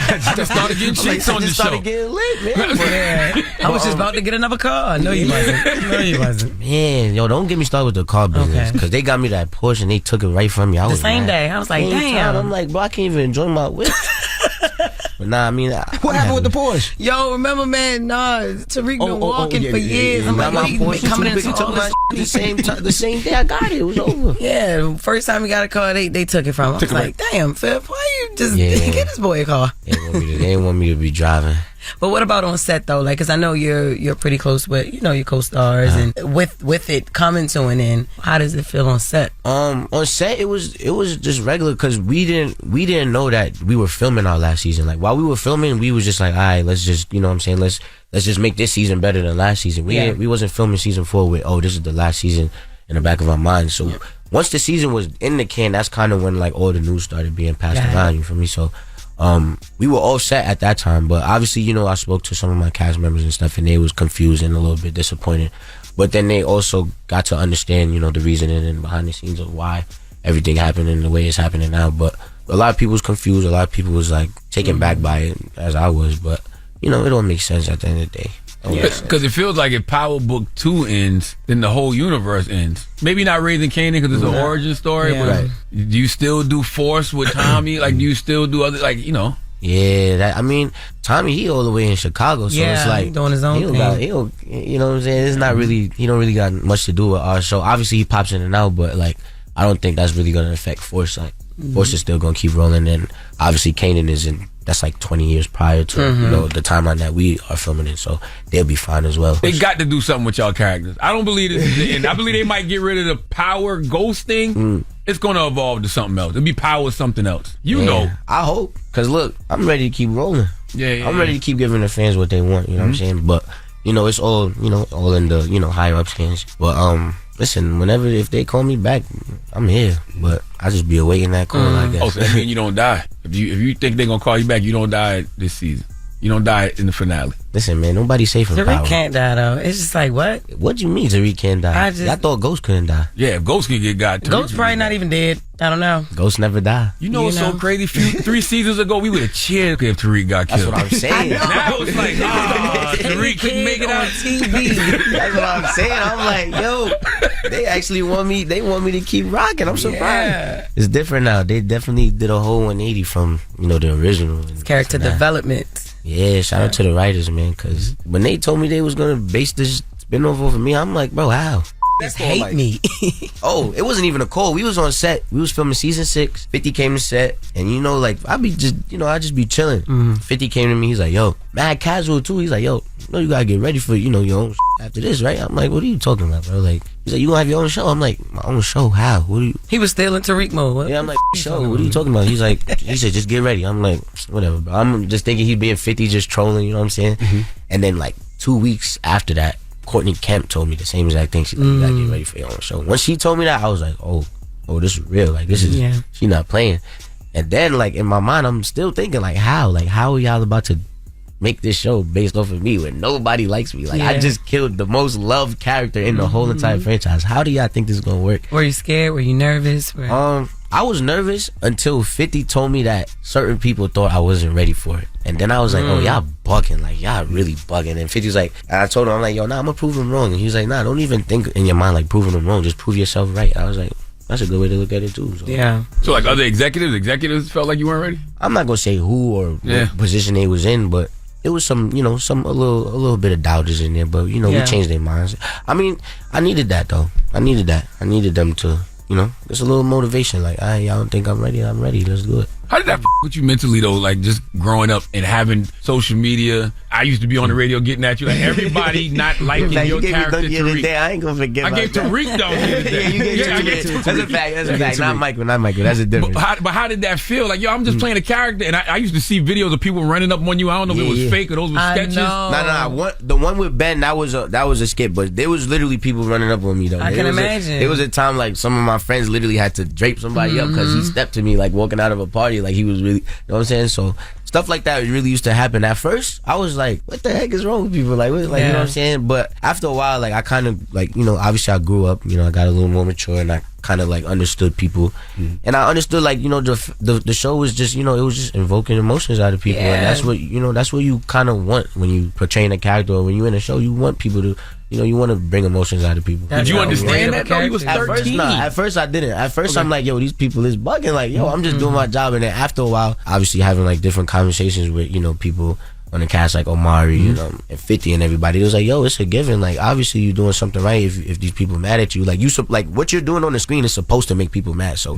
I just started getting cheeks on the show. I started getting lit, man. I was just about to get another car. No, you wasn't. Man, don't get me started with the car business. Because they got me that Porsche and they took it right from me. The same day. I was like, damn. I'm like, bro, I can't even enjoy my whip. But nah, I mean, what happened with the Porsche? Yo, remember, man? Tariq been walking for years. I'm like, my he Porsche coming too big. into all Took this. the same day I got it. It was over. Yeah, first time he got a car, they took it from him. I was like, damn, Fib, why you just get this boy a car? They didn't want me to be driving. But what about on set though? Like, cause I know you're pretty close with your co-stars, and with it coming to an end, how does it feel on set? On set, it was just regular because we didn't know that we were filming our last season. Like while we were filming, we was just like, all right, let's just let's just make this season better than last season. We wasn't filming season 4 with this is the last season in the back of our minds. So once the season was in the can, that's kind of when like all the news started being passed around. You feel me? So we were all set at that time, but obviously I spoke to some of my cast members and stuff, and they was confused and a little bit disappointed. But then they also got to understand the reasoning and behind the scenes of why everything happened in the way it's happening now. But a lot of people was confused. A lot of people was like taken back by it, as I was. But it all makes sense at the end of the day. Because it feels like if Power Book 2 ends, then the whole universe ends. Maybe not Raising Kanan because it's an origin story, but do you still do Force with Tommy? Like, do you still do other, Yeah, Tommy, he all the way in Chicago, so it's like doing his own thing. You know what I'm saying? It's not really, he don't really got much to do with our show. Obviously, he pops in and out, but like, I don't think that's really gonna affect Force. Like, Force is still gonna keep rolling, and obviously, Kanan is in. That's like 20 years prior to the timeline that we are filming in, so they'll be fine as well. They got to do something with y'all characters. I don't believe this is the end. I believe they might get rid of the Power Ghost thing. It's gonna evolve to something else. It'll be Power something else. I hope, cause look, I'm ready to keep rolling. I'm ready to keep giving the fans what they want. You know what I'm saying? But it's all all in the higher ups hands. But listen, if they call me back, I'm here. But I just be awaiting that call, I guess. Oh, so that means you don't die. If you think they're gonna call you back, you don't die this season. You don't die in the finale. Listen, man, nobody's safe from Power. Tariq can't die though. It's just like, what? What do you mean Tariq can't die? I thought Ghost couldn't die. Yeah, if Ghost can get got, Ghost probably not even dead. I don't know. Ghost never die. You know what's so crazy? 3 seasons ago, we would have cheered if Tariq got killed. That's what I'm saying. Now it's like, Tariq couldn't make it on TV. That's what I'm saying. I'm like, yo, they actually want me. They want me to keep rocking. I'm surprised. Yeah. It's different now. They definitely did a whole 180 from the original. It's character development. Yeah, shout out to the writers, man. Because when they told me they was gonna base this spinoff over me, I'm like, bro, how? Just hate me. Oh, it wasn't even a call. We was on set. We was filming season 6. 50 came to set, and I be just, I just be chilling. 50 came to me. He's like, yo, mad casual too. He's like, yo, you gotta get ready for your own after this, right? I'm like, what are you talking about, bro? Like, he's like, you gonna have your own show? I'm like, my own show? How? What are you? He was still in Tariq mode. What? Yeah, I'm like, show. What are you talking about? He's like, he said, just get ready. I'm like, whatever, bro. I'm just thinking he's being 50, just trolling. You know what I'm saying? And then like 2 weeks after that, Courtney Kemp told me the same exact thing. She's like, you gotta get ready for your own show. Once she told me that, I was like, oh, this is real. Like, this is, she not playing. And then, like, in my mind, I'm still thinking, like, how are y'all about to make this show based off of me when nobody likes me? Like, I just killed the most loved character in the whole entire franchise. How do y'all think this is gonna work? Were you scared? Were you nervous? I was nervous until 50 told me that certain people thought I wasn't ready for it. And then I was like, oh, y'all bugging. Like, y'all really bugging. And 50 was like, and I told him, I'm like, yo, nah, I'm gonna prove him wrong. And he was like, nah, don't even think in your mind like proving him wrong. Just prove yourself right. I was like, that's a good way to look at it too. So. So like other executives felt like you weren't ready? I'm not gonna say who or what position they was in, but it was some, a little bit of doubters in there. But we changed their minds. I mean, I needed that though. I needed them to. It's a little motivation. Like, y'all don't think I'm ready? I'm ready. Let's do it. How did that with you mentally though? Like just growing up and having social media. I used to be on the radio getting at you like everybody not liking your character. Tariq. I ain't gonna forget. I gave Tariq though. That's a fact. That's a fact. Not Michael. That's a difference. But how did that feel? Like, yo, I'm just playing a character, and I used to see videos of people running up on you. I don't know if it was fake or those were sketches. No. The one with Ben, that was a skit, but there was literally people running up on me though. I can imagine. It was a time like some of my friends literally had to drape somebody up because he stepped to me like walking out of a party, like he was really, you know what I'm saying? So stuff like that really used to happen. At first, I was like, what the heck is wrong with people? Like, you know what I'm saying? But after a while, like, I kind of, like, obviously I grew up, I got a little more mature, and I kind of, like, understood people. And I understood, like, the show was just, it was just invoking emotions out of people. And that's what you kind of want when you portraying a character, or when you're in a show, you want people to, you want to bring emotions out of people. Did you understand that though? He was 13. At first I didn't. At first I'm like, yo, these people is bugging. Like, yo, I'm just doing my job. And then after a while, obviously having like different conversations with, people on the cast like Omari, you know, and 50 and everybody. It was like, yo, it's a given. Like, obviously you're doing something right if these people mad at you. Like, like what you're doing on the screen is supposed to make people mad. So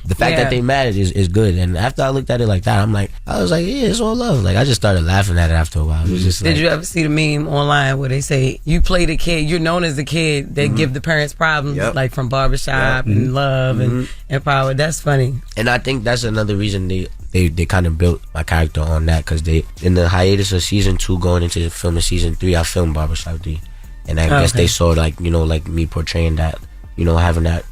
the fact that they mad is good. And after I looked at it like that, I was like, yeah, it's all love. Like, I just started laughing at it after a while. It was just Did you ever see the meme online where they say, you play the kid, you're known as the kid that give the parents problems, like from Barbershop and Love and Power. That's funny. And I think that's another reason they kind of built my character on that, because they, in the hiatus of season 2 going into filming season 3, I filmed Barbershop 3, and I guess they saw like, you know, like me portraying that, you know, having that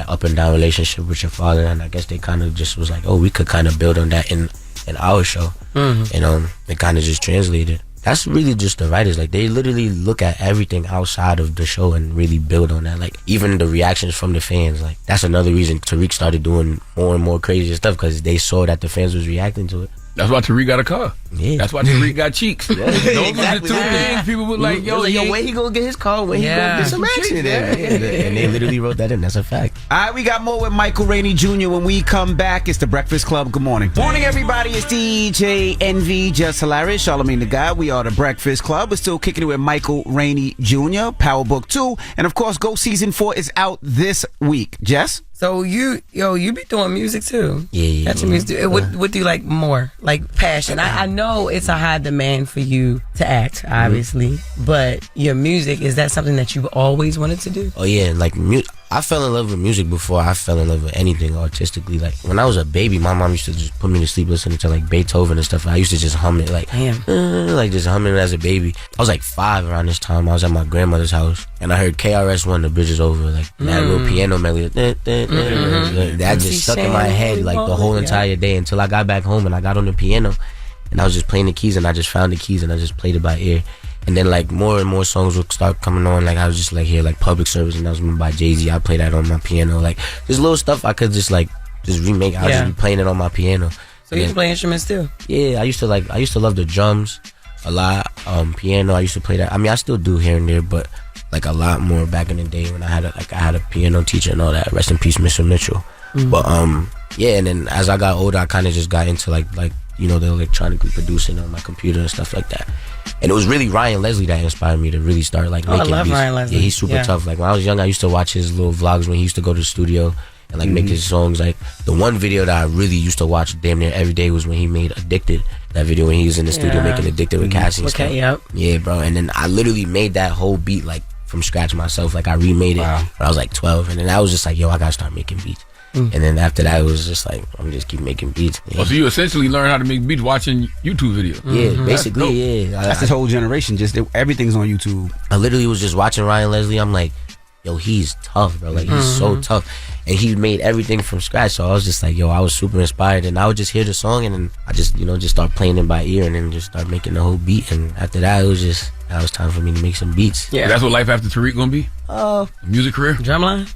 up and down relationship with your father, and I guess they kind of just was like, oh, we could kind of build on that in our show, and it kind of just translated. That's really just the writers. Like, they literally look at everything outside of the show and really build on that. Like, even the reactions from the fans. Like, that's another reason Tariq started doing more and more crazy stuff, because they saw that the fans was reacting to it. That's why Tariq got a car. Yeah. That's why Tariq got cheeks. Yeah. Those Exactly. are the 2 things people were like, yo, when he gonna get his car? When he gonna get some action? And they literally wrote that in. That's a fact. All right, we got more with Michael Rainey Jr. When we come back. It's the Breakfast Club. Good morning. Morning, everybody. It's DJ NV, Jess Hilarious, Charlamagne the Guy. We are the Breakfast Club. We're still kicking it with Michael Rainey Jr., Power Book 2. And of course, Go Season 4 is out this week. Jess? So you be doing music too. Yeah. That's your music. What do you like more? Like passion. I know it's a high demand for you to act, obviously, but your music, is that something that you've always wanted to do? Oh yeah, like I fell in love with music before I fell in love with anything artistically. Like, when I was a baby, my mom used to just put me to sleep listening to like Beethoven and stuff. I used to just hum it, like, like just humming it as a baby. I was like 5 around this time. I was at my grandmother's house, and I heard KRS-One, The Bridge Is Over, like that little piano melody. That just stuck in my head like the whole entire day until I got back home and I got on the piano, and I was just playing the keys, and I just found the keys and I just played it by ear. And then like more and more songs would start coming on. Like, I was just like, hear like Public Service announcement by Jay-Z. I play that on my piano. Like, there's little stuff I could just remake. I was just be playing it on my piano. So you play instruments too? Yeah, I used to love the drums a lot. Piano, I used to play that. I mean, I still do here and there, but like a lot more back in the day when I had a piano teacher and all that. Rest in peace, Mr. Mitchell. But yeah, and then as I got older, I kind of just got into like you know, the electronically producing on my computer and stuff like that. And it was really Ryan Leslie that inspired me to really start like making beats. I love Ryan Leslie. Yeah, he's super tough. Like, when I was young, I used to watch his little vlogs when he used to go to the studio and like make his songs. Like, the one video that I really used to watch damn near every day was when he made Addicted. That video when he was in the studio making Addicted with Cassie and stuff. Yeah, bro. And then I literally made that whole beat like from scratch myself. Like, I remade it when I was like 12, and then I was just like, yo, I gotta start making beats. And then after that, it was just like, I'm just keep making beats. Yeah. Oh, so you essentially learned how to make beats watching YouTube videos. Yeah, basically, That's this whole generation. Just everything's on YouTube. I literally was just watching Ryan Leslie. I'm like, yo, he's tough, bro. Like, he's so tough. And he made everything from scratch. So I was just like, yo, I was super inspired. And I would just hear the song, and then I just, you know, just start playing it by ear, and then just start making the whole beat. And after that, it was time for me to make some beats. Yeah. That's what life after Tariq gonna be? Music career? Drumline?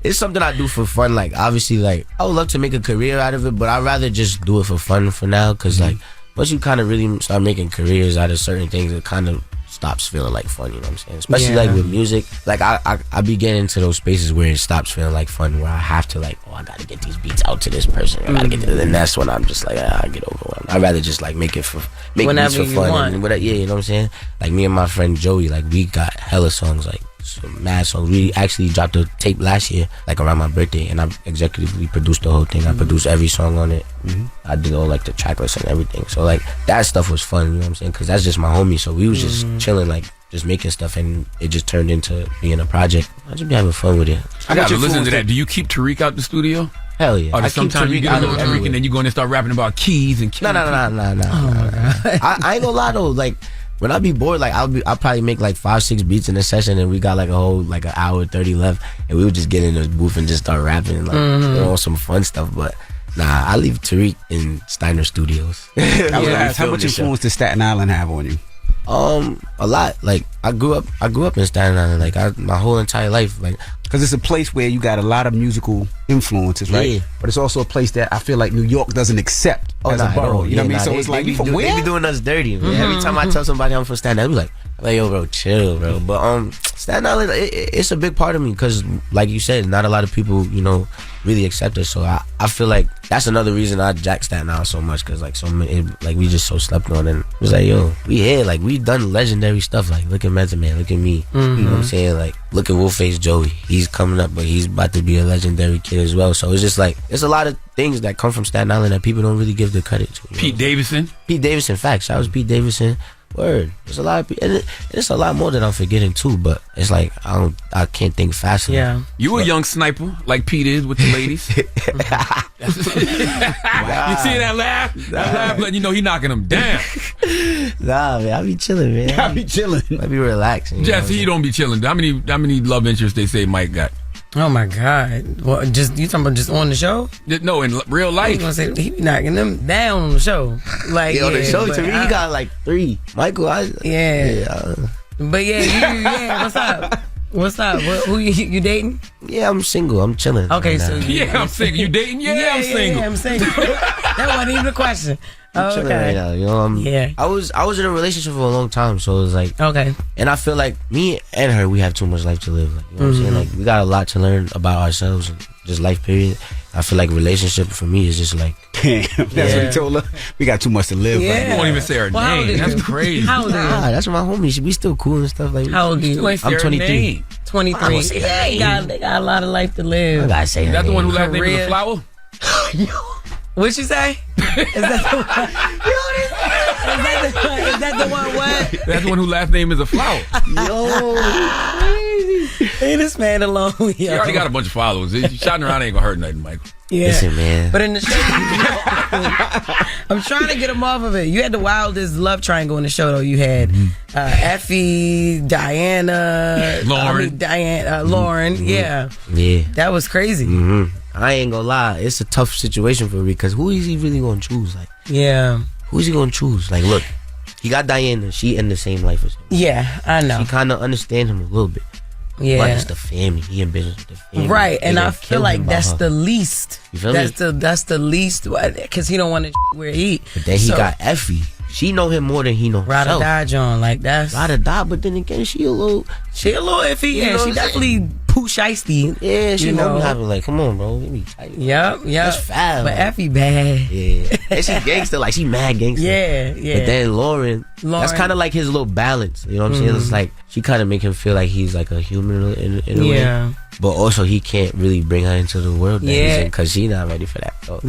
It's something I do for fun. Like, obviously, like, I would love to make a career out of it, but I'd rather just do it for fun for now. Because like, once you kind of really start making careers out of certain things, it kind of stops feeling like fun, you know what I'm saying? Especially like with music. Like, I be getting into those spaces where it stops feeling like fun, where I have to like, I gotta get these beats out to this person. I gotta get this. And that's when I'm just like, I get overwhelmed. I'd rather just like make beats for fun. And whatever, you know what I'm saying? Like, me and my friend Joey, like, we got hella songs, like some mad songs. We actually dropped a tape last year, like around my birthday, and I executively produced the whole thing. I produced every song on it. I did all like the track list and everything. So like, that stuff was fun, you know what I'm saying? Because that's just my homie. So we was just chilling, like just making stuff, and it just turned into being a project. I just be having fun with it. I got to listen to that. Do you keep Tariq out the studio? Hell yeah. Or sometimes you get a little Tariq and then you go in and start rapping about keys and No. I ain't gonna lie though, like, when I be bored, like, I'll probably make like 5-6 beats in a session, and we got like a whole like an hour 30 left, and we would just get in the booth and just start rapping, like, you know, some fun stuff. But nah, I leave Tariq in Steiner Studios. How much influence does Staten Island have on you? A lot. Like, I grew up in Staten Island, like, my whole entire life, like, because it's a place where you got a lot of musical influences, right? Yeah. But it's also a place that I feel like New York doesn't accept as a borough. You know what I mean? So it's like, you from where? They be doing us dirty. Man. Every time I tell somebody I'm from Staten Island, they be like, Like, yo, bro, chill, bro. But Staten Island, it's a big part of me because, like you said, not a lot of people, you know, really accept us. So I feel like that's another reason I jack Staten Island so much because, like, so many, like, we just so slept on. And it was like, yo, we here. Like, we done legendary stuff. Like, look at Method Man, look at me. You know what I'm saying? Like, look at Wolfface Joey. He's coming up, but he's about to be a legendary kid as well. So it's just like, there's a lot of things that come from Staten Island that people don't really give the credit to. Pete Davidson, facts. Shout out to Pete Davidson. Word. There's a lot of people, and it's a lot more that I'm forgetting too. But it's like I can't think fast enough. Yeah, you a young sniper like Pete is with the ladies. You see that laugh? That laugh letting you know he knocking them down. Nah, man, I be chilling, man. I be chilling. I be relaxing. Jesse, he don't be chilling. How many love interests they say Mike got? Oh my God! Well, just you talking about just on the show? No, in real life. He gonna say he be knocking them down on the show. Like on the show, to me, he got like 3. Michael, But yeah, what's up? What's up? Who you dating? Yeah, I'm single. I'm chilling. Okay, so I'm single. You dating? Yeah, I'm single. Yeah, I'm single. That wasn't even a question. I'm chilling right now, you know. I was in a relationship for a long time, so it was like and I feel like me and her, we have too much life to live. Like, you know what I'm saying? Like, we got a lot to learn about ourselves and just life. Period. I feel like relationship for me is just like, that's what he told her. We got too much to live. You won't even say her name. That's crazy. How old are you? Nah, that's my homie. We still cool and stuff like. How old are you? I'm 23. 23. They got a lot of life to live. I gotta say that the one who last name is a flower? What'd you say? Is that the one? Is that the one what? That's the one who last name is a flower. Yo, crazy. Leave this man alone. Yo. He already got a bunch of followers. Shouting around ain't gonna hurt nothing, Michael. Yeah. Listen, man. But in the show, I'm trying to get him off of it. You had the wildest love triangle in the show, though. You had Effie, Diana, Lauren. Lauren. Yeah. That was crazy. I ain't gonna lie. It's a tough situation for me because who is he really gonna choose? Like, who is he gonna choose? Like, look, he got Diana. She in the same life as him. Yeah, I know. She kind of understand him a little bit. Yeah, but it's the family. He in business with the family. Right, and I feel like that's the least. You feel me? That's the least because he don't want to where he eat. But then he got Effie. She know him more than he know Ride or die, John. Like that's Ride or die. But then again, she a little iffy. Yeah, she definitely poo shiesty. Yeah, she know having like, come on, bro. Yep. That's foul. But Effie bad. Yeah, and she gangster. Like, she mad gangster. Yeah. But then Lauren, that's kind of like his little balance. You know what I'm saying? It's like she kind of make him feel like he's like a human in a way. But also he can't really bring her into the world that he's in because she's not ready for that. So,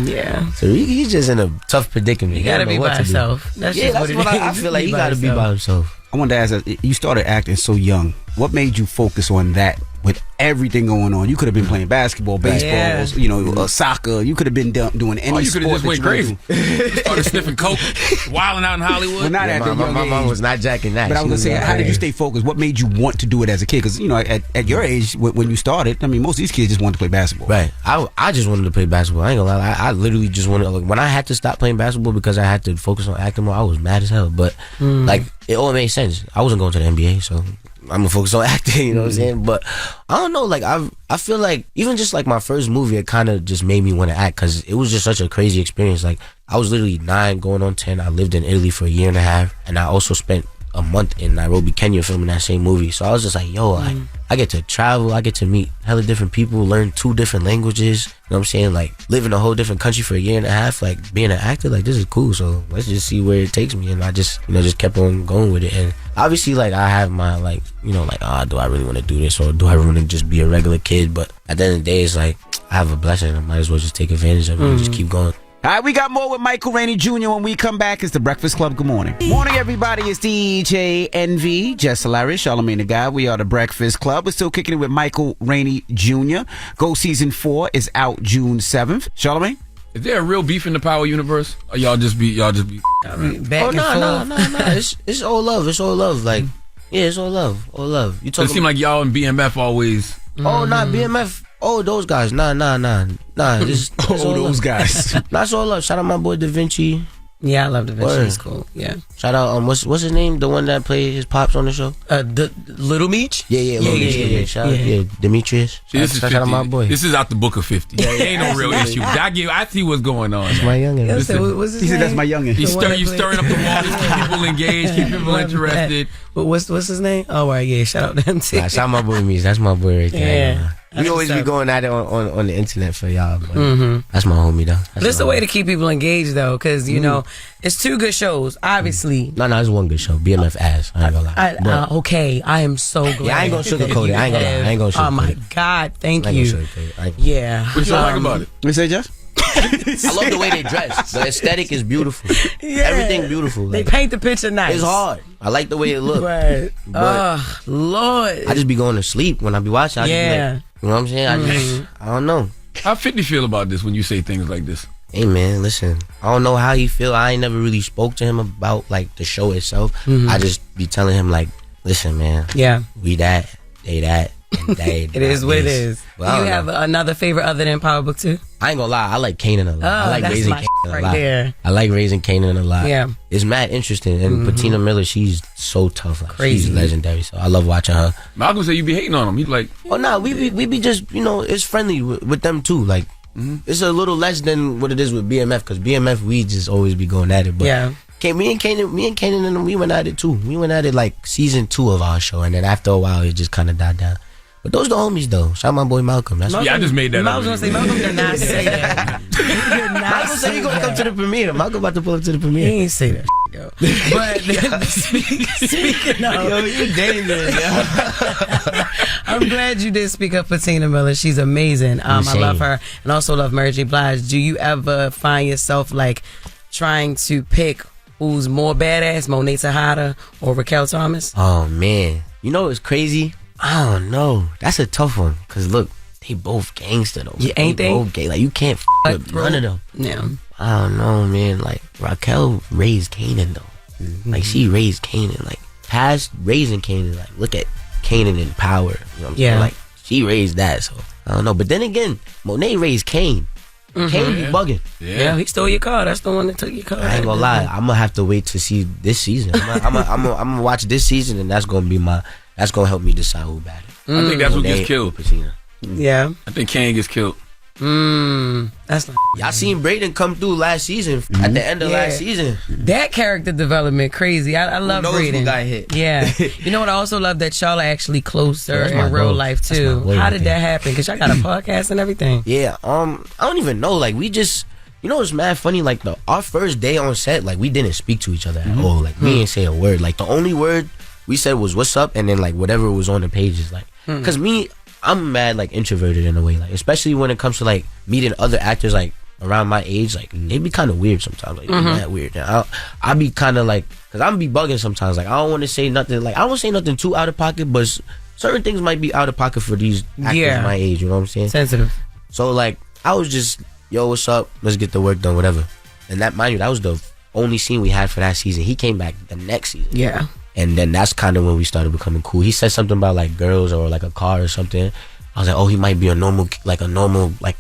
so he's just in a tough predicament. He gotta be by himself. That's what I feel like. He gotta be by himself. I wanted to ask, you started acting so young. What made you focus on that with everything going on? You could have been playing basketball, baseball, soccer. You could have been doing any you could have just went crazy. Started sniffing coke, wilding out in Hollywood. Well, not at that young my age. mom was not jacking that. But I was gonna say, how did you stay focused? What made you want to do it as a kid? Because at your age, when you started, I mean, most of these kids just wanted to play basketball. Right. I just wanted to play basketball. I ain't gonna lie. I literally just wanted. Like, when I had to stop playing basketball because I had to focus on acting more, I was mad as hell. But like, it all made sense. I wasn't going to the NBA, so I'm gonna focus on acting, you know what I'm saying? But I don't know, like I feel like even just like my first movie, it kind of just made me want to act because it was just such a crazy experience. Like, I was literally 9 going on 10. I lived in Italy for a year and a half, and I also spent a month in Nairobi, Kenya filming that same movie. So I was just like, yo, I get to travel, I get to meet hella different people, learn 2 different languages, you know what I'm saying? Like, live in a whole different country for a year and a half, like being an actor, like this is cool. So let's just see where it takes me. And I just, just kept on going with it. And obviously, like, I have my like, do I really want to do this or do I want to just be a regular kid? But at the end of the day, it's like, I have a blessing. I might as well just take advantage of it and just keep going. All right, we got more with Michael Rainey Jr. when we come back. It's the Breakfast Club. Good morning. Morning, everybody. It's DJ NV, Jess Hilarious, Charlamagne the Guy. We are the Breakfast Club. We're still kicking it with Michael Rainey Jr. Go Season 4 is out June 7th. Charlamagne? Is there a real beef in the Power universe? Or y'all just be back and forth? It's all love. It's all love. Like, yeah, it's all love. All love. You talking? It seems like y'all and BMF always. Oh, not BMF. Oh, those guys. Nah. This those guys. That's all love. Shout out my boy Da Vinci. Yeah, I love Da Vinci. Word. He's cool. Yeah. Shout out, what's his name? The one that played his pops on the show? The Little Meech? Yeah, Little Meech. Yeah. Shout out, Demetrius. See, this is Shout out my boy. This is out the book of 50. It ain't no real issue. I see what's going on. That's my youngin. What's his He said name? that's my youngin. You stirring up the waters, keep people engaged, keep people interested. But what's his name? Oh, right, yeah. Shout out to him too. Nah, shout out my boy Meech. That's my boy right there. Yeah. We always be going at it on the internet for y'all, but Mhm. that's my homie though. But it's the way to keep people engaged though, because you know it's two good shows. Obviously, No, it's one good show. BMF ass. I ain't gonna lie. But- okay, I am so glad. Yeah, I ain't gonna sugarcoat it. I ain't gonna lie. I ain't gonna sugarcoat Oh my it. God, thank I ain't you. gonna sugarcoat it. Yeah. What you don't like about it? What you say, Jess? I love the way they dress. The aesthetic is beautiful. Yeah. Everything beautiful. They Like, paint the picture nice. it's hard. I like the way it looks. But, But Lord. I just be going to sleep when I be watching. I just be Yeah. like, you know what I'm saying? I don't know. How 50 feel about this when you say things like this? Hey man, listen. I don't know how he feel. I ain't never really spoke to him about like the show itself. Mhm. I just be telling him like, listen, man. Yeah. We that, they that, and they. It is what it is. Well, I Do don't you have know. another favorite other than Power Book 2? I ain't gonna lie. I like Kanan a lot. I like that's raising my Kanan a right lot. there. I like raising Kanan a lot. Yeah. It's mad interesting. And Patina Miller, she's so tough. Like, Crazy. She's legendary. So I love watching her. Malcolm said you be hating on him. He's like, Oh no, we be just it's friendly with them too. Like it's a little less than what it is with BMF because BMF we just always be going at it. But Yeah. me and Kanan and them, we went at it too. We went at it like season 2 of our show, and then after a while it just kind of died down. But those the homies though. Shout out my boy Malcolm. That's yeah, I just made that I up. was gonna say Malcolm did not say that. He did not Malcolm said he gonna come to the premiere. Malcolm about to pull up to the He premiere. ain't say that, yo. But speaking of, Yo, you dangerous, yo. I'm glad you did speak up for Tina Miller. She's amazing. I Insane. love her, and also love Mary J. Blige. Do you ever find yourself like trying to pick who's more badass, Monet Tejada or Raquel Thomas? Oh man, you know what's crazy? I don't know. That's a tough one. Cause look, they both gangster though. Yeah, ain't they? Both gay. Like you can't with none of them. Yeah. I don't know, man. Like Raquel raised Kanan though. Like she raised Kanan. Like past raising Kanan. Like look at Kanan in power. You know what I'm Yeah. saying? Like she raised that. So I don't know. But then again, Monet raised Kane. Kane be bugging. Yeah, he stole your car. That's the one that took your car. I ain't gonna lie. I'm gonna have to wait to see this season. I'm gonna watch this season, and that's gonna help me decide who bad. I think that's what Monet gets killed. or Patina. Yeah. I think Kane gets killed. That's not. Y'all seen Brayden come through last season at the end of Yeah. last season. That character development crazy. I love knows who Brayden. got hit? Yeah. You know what? I also love that y'all are actually closer That's my in real dog. life That's too. my boy How right did there. that happen? Because y'all got a podcast and everything. Yeah. I don't even know. Like we just. You know, it's mad funny. Like our first day on set, like we didn't speak to each other at all. Like we didn't say a word. Like the only word we said was "What's up," and then like whatever was on the pages. Like, cause I'm mad like introverted in a way. Like especially when it comes to like meeting other actors like around my age. Like they be kind of weird sometimes. Like mad weird. And I be kind of like, cause I'm be bugging sometimes. Like I don't want to say nothing. Like I don't say nothing too out of pocket, but certain things might be out of pocket for these actors my age. You know what I'm saying? Sensitive. So like I was just, yo, what's up? Let's get the work done, whatever. And that, mind you, that was the only scene we had for that season. He came back the next season. Yeah. And then that's kind of when we started becoming cool. He said something about like girls or like a car or something. I was like, oh, he might be a normal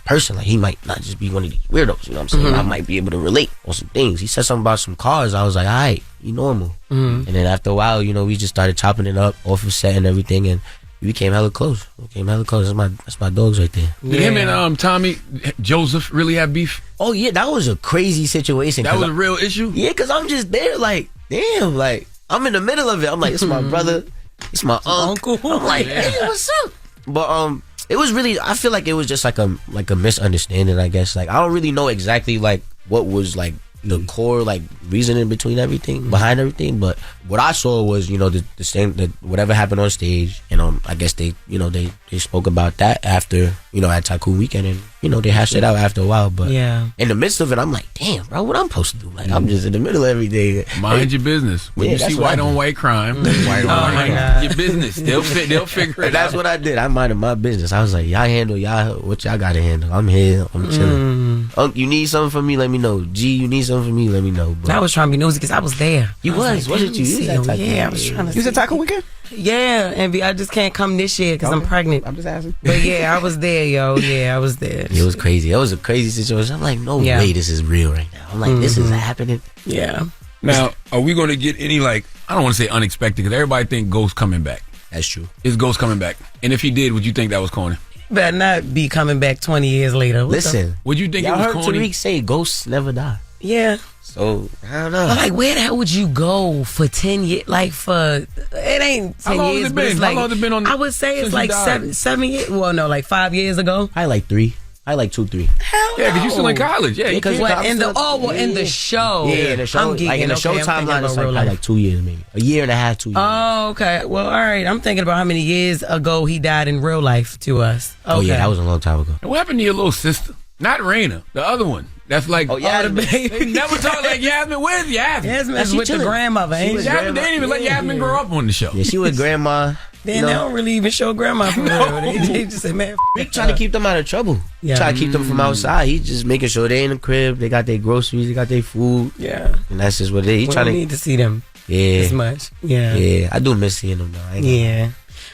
person. Like he might not just be one of these weirdos. You know what I'm saying? I might be able to relate on some things. He said something about some cars. I was like, all right, you normal. And then after a while, you know, we just started chopping it up off of set and everything, and we became hella close. That's my dogs right there. Did him and Tommy Joseph really have beef? Oh yeah, that was a crazy situation. That was a real issue? Yeah, cause I'm just there like, damn, like I'm in the middle of it. I'm like, it's my brother, it's my uncle. I'm like, hey, what's up? But it was really, I feel like it was just like a misunderstanding, I guess. Like I don't really know exactly like what was like the core like reasoning between everything, behind everything, but what I saw was, you know, the same, that whatever happened on stage, and I guess they, you know, they spoke about that after, you know, at Tycoon Weekend, and you know, they hashed it out after a while. But yeah, in the midst of it, I'm like, damn, bro, what I'm supposed to do? Like I'm just in the middle of everything. Mind your business. When you see white on white crime, white on white, your business. They'll figure it out. That's what I did. I minded my business. I was like, y'all handle what y'all gotta handle. I'm here. I'm chilling. You need something from me? Let me know. G, you need something from me? Let me know. But I was trying to be nosy because I was there. You wasn't you? see. was at Tagoe. Yeah, I was trying to You was at see. Taco Weekend? Yeah, and I just can't come this year because I'm pregnant. I'm just asking. But yeah, I was there, yo. Yeah, I was there. It was crazy. It was a crazy situation. I'm like, no Yeah. way this is real right now. I'm like, this is happening. Yeah. Now, are we going to get any, like, I don't want to say unexpected, because everybody think Ghost coming back. That's true. Is Ghost coming back? And if he did, would you think that was corny? Better not be coming back 20 years later. What Listen, would you think y'all it was heard corny? Tariq say ghosts never die. Yeah. So, I don't know. But like, where the hell would you go for 10 years? Like, for, it ain't 10 How long has years, it but been? it's How like, long has it been on I would say since it's you like died? 7 years. Well, no, like 5 years ago. I like 3. I like 2, 3. Hell Yeah, because you're still in no. college. Yeah, you because can't. What, in the, in the show. Yeah, in the show. I'm geeking. Like in the Okay, show I'm thinking timeline, about it's like, real probably life. like 2 years, maybe. A year and a half, 2 years. Oh, okay. Well, all right. I'm thinking about how many years ago he died in real life to us. Okay. Oh, yeah, that was a long time ago. What happened to your little sister? Not Raina, the other one. That's like, Oh, Yasmin. the baby. they never talk like Yasmin. Where's Yasmin? Yasmin's She with the chilling. grandmother, ain't she? Yasmin, they didn't even let Yasmin grow up on the show. Yeah, she with grandma. Then they don't really even show grandma for real. They just say, man, He trying to keep them out of trouble. Yeah. Try to keep them from outside. He just making sure they in the crib. They got their groceries. They got their food. Yeah. And that's just what it is. He We trying don't to. need to see them Yeah. as much. Yeah. Yeah. I do miss seeing them though. I ain't gonna lie. Yeah.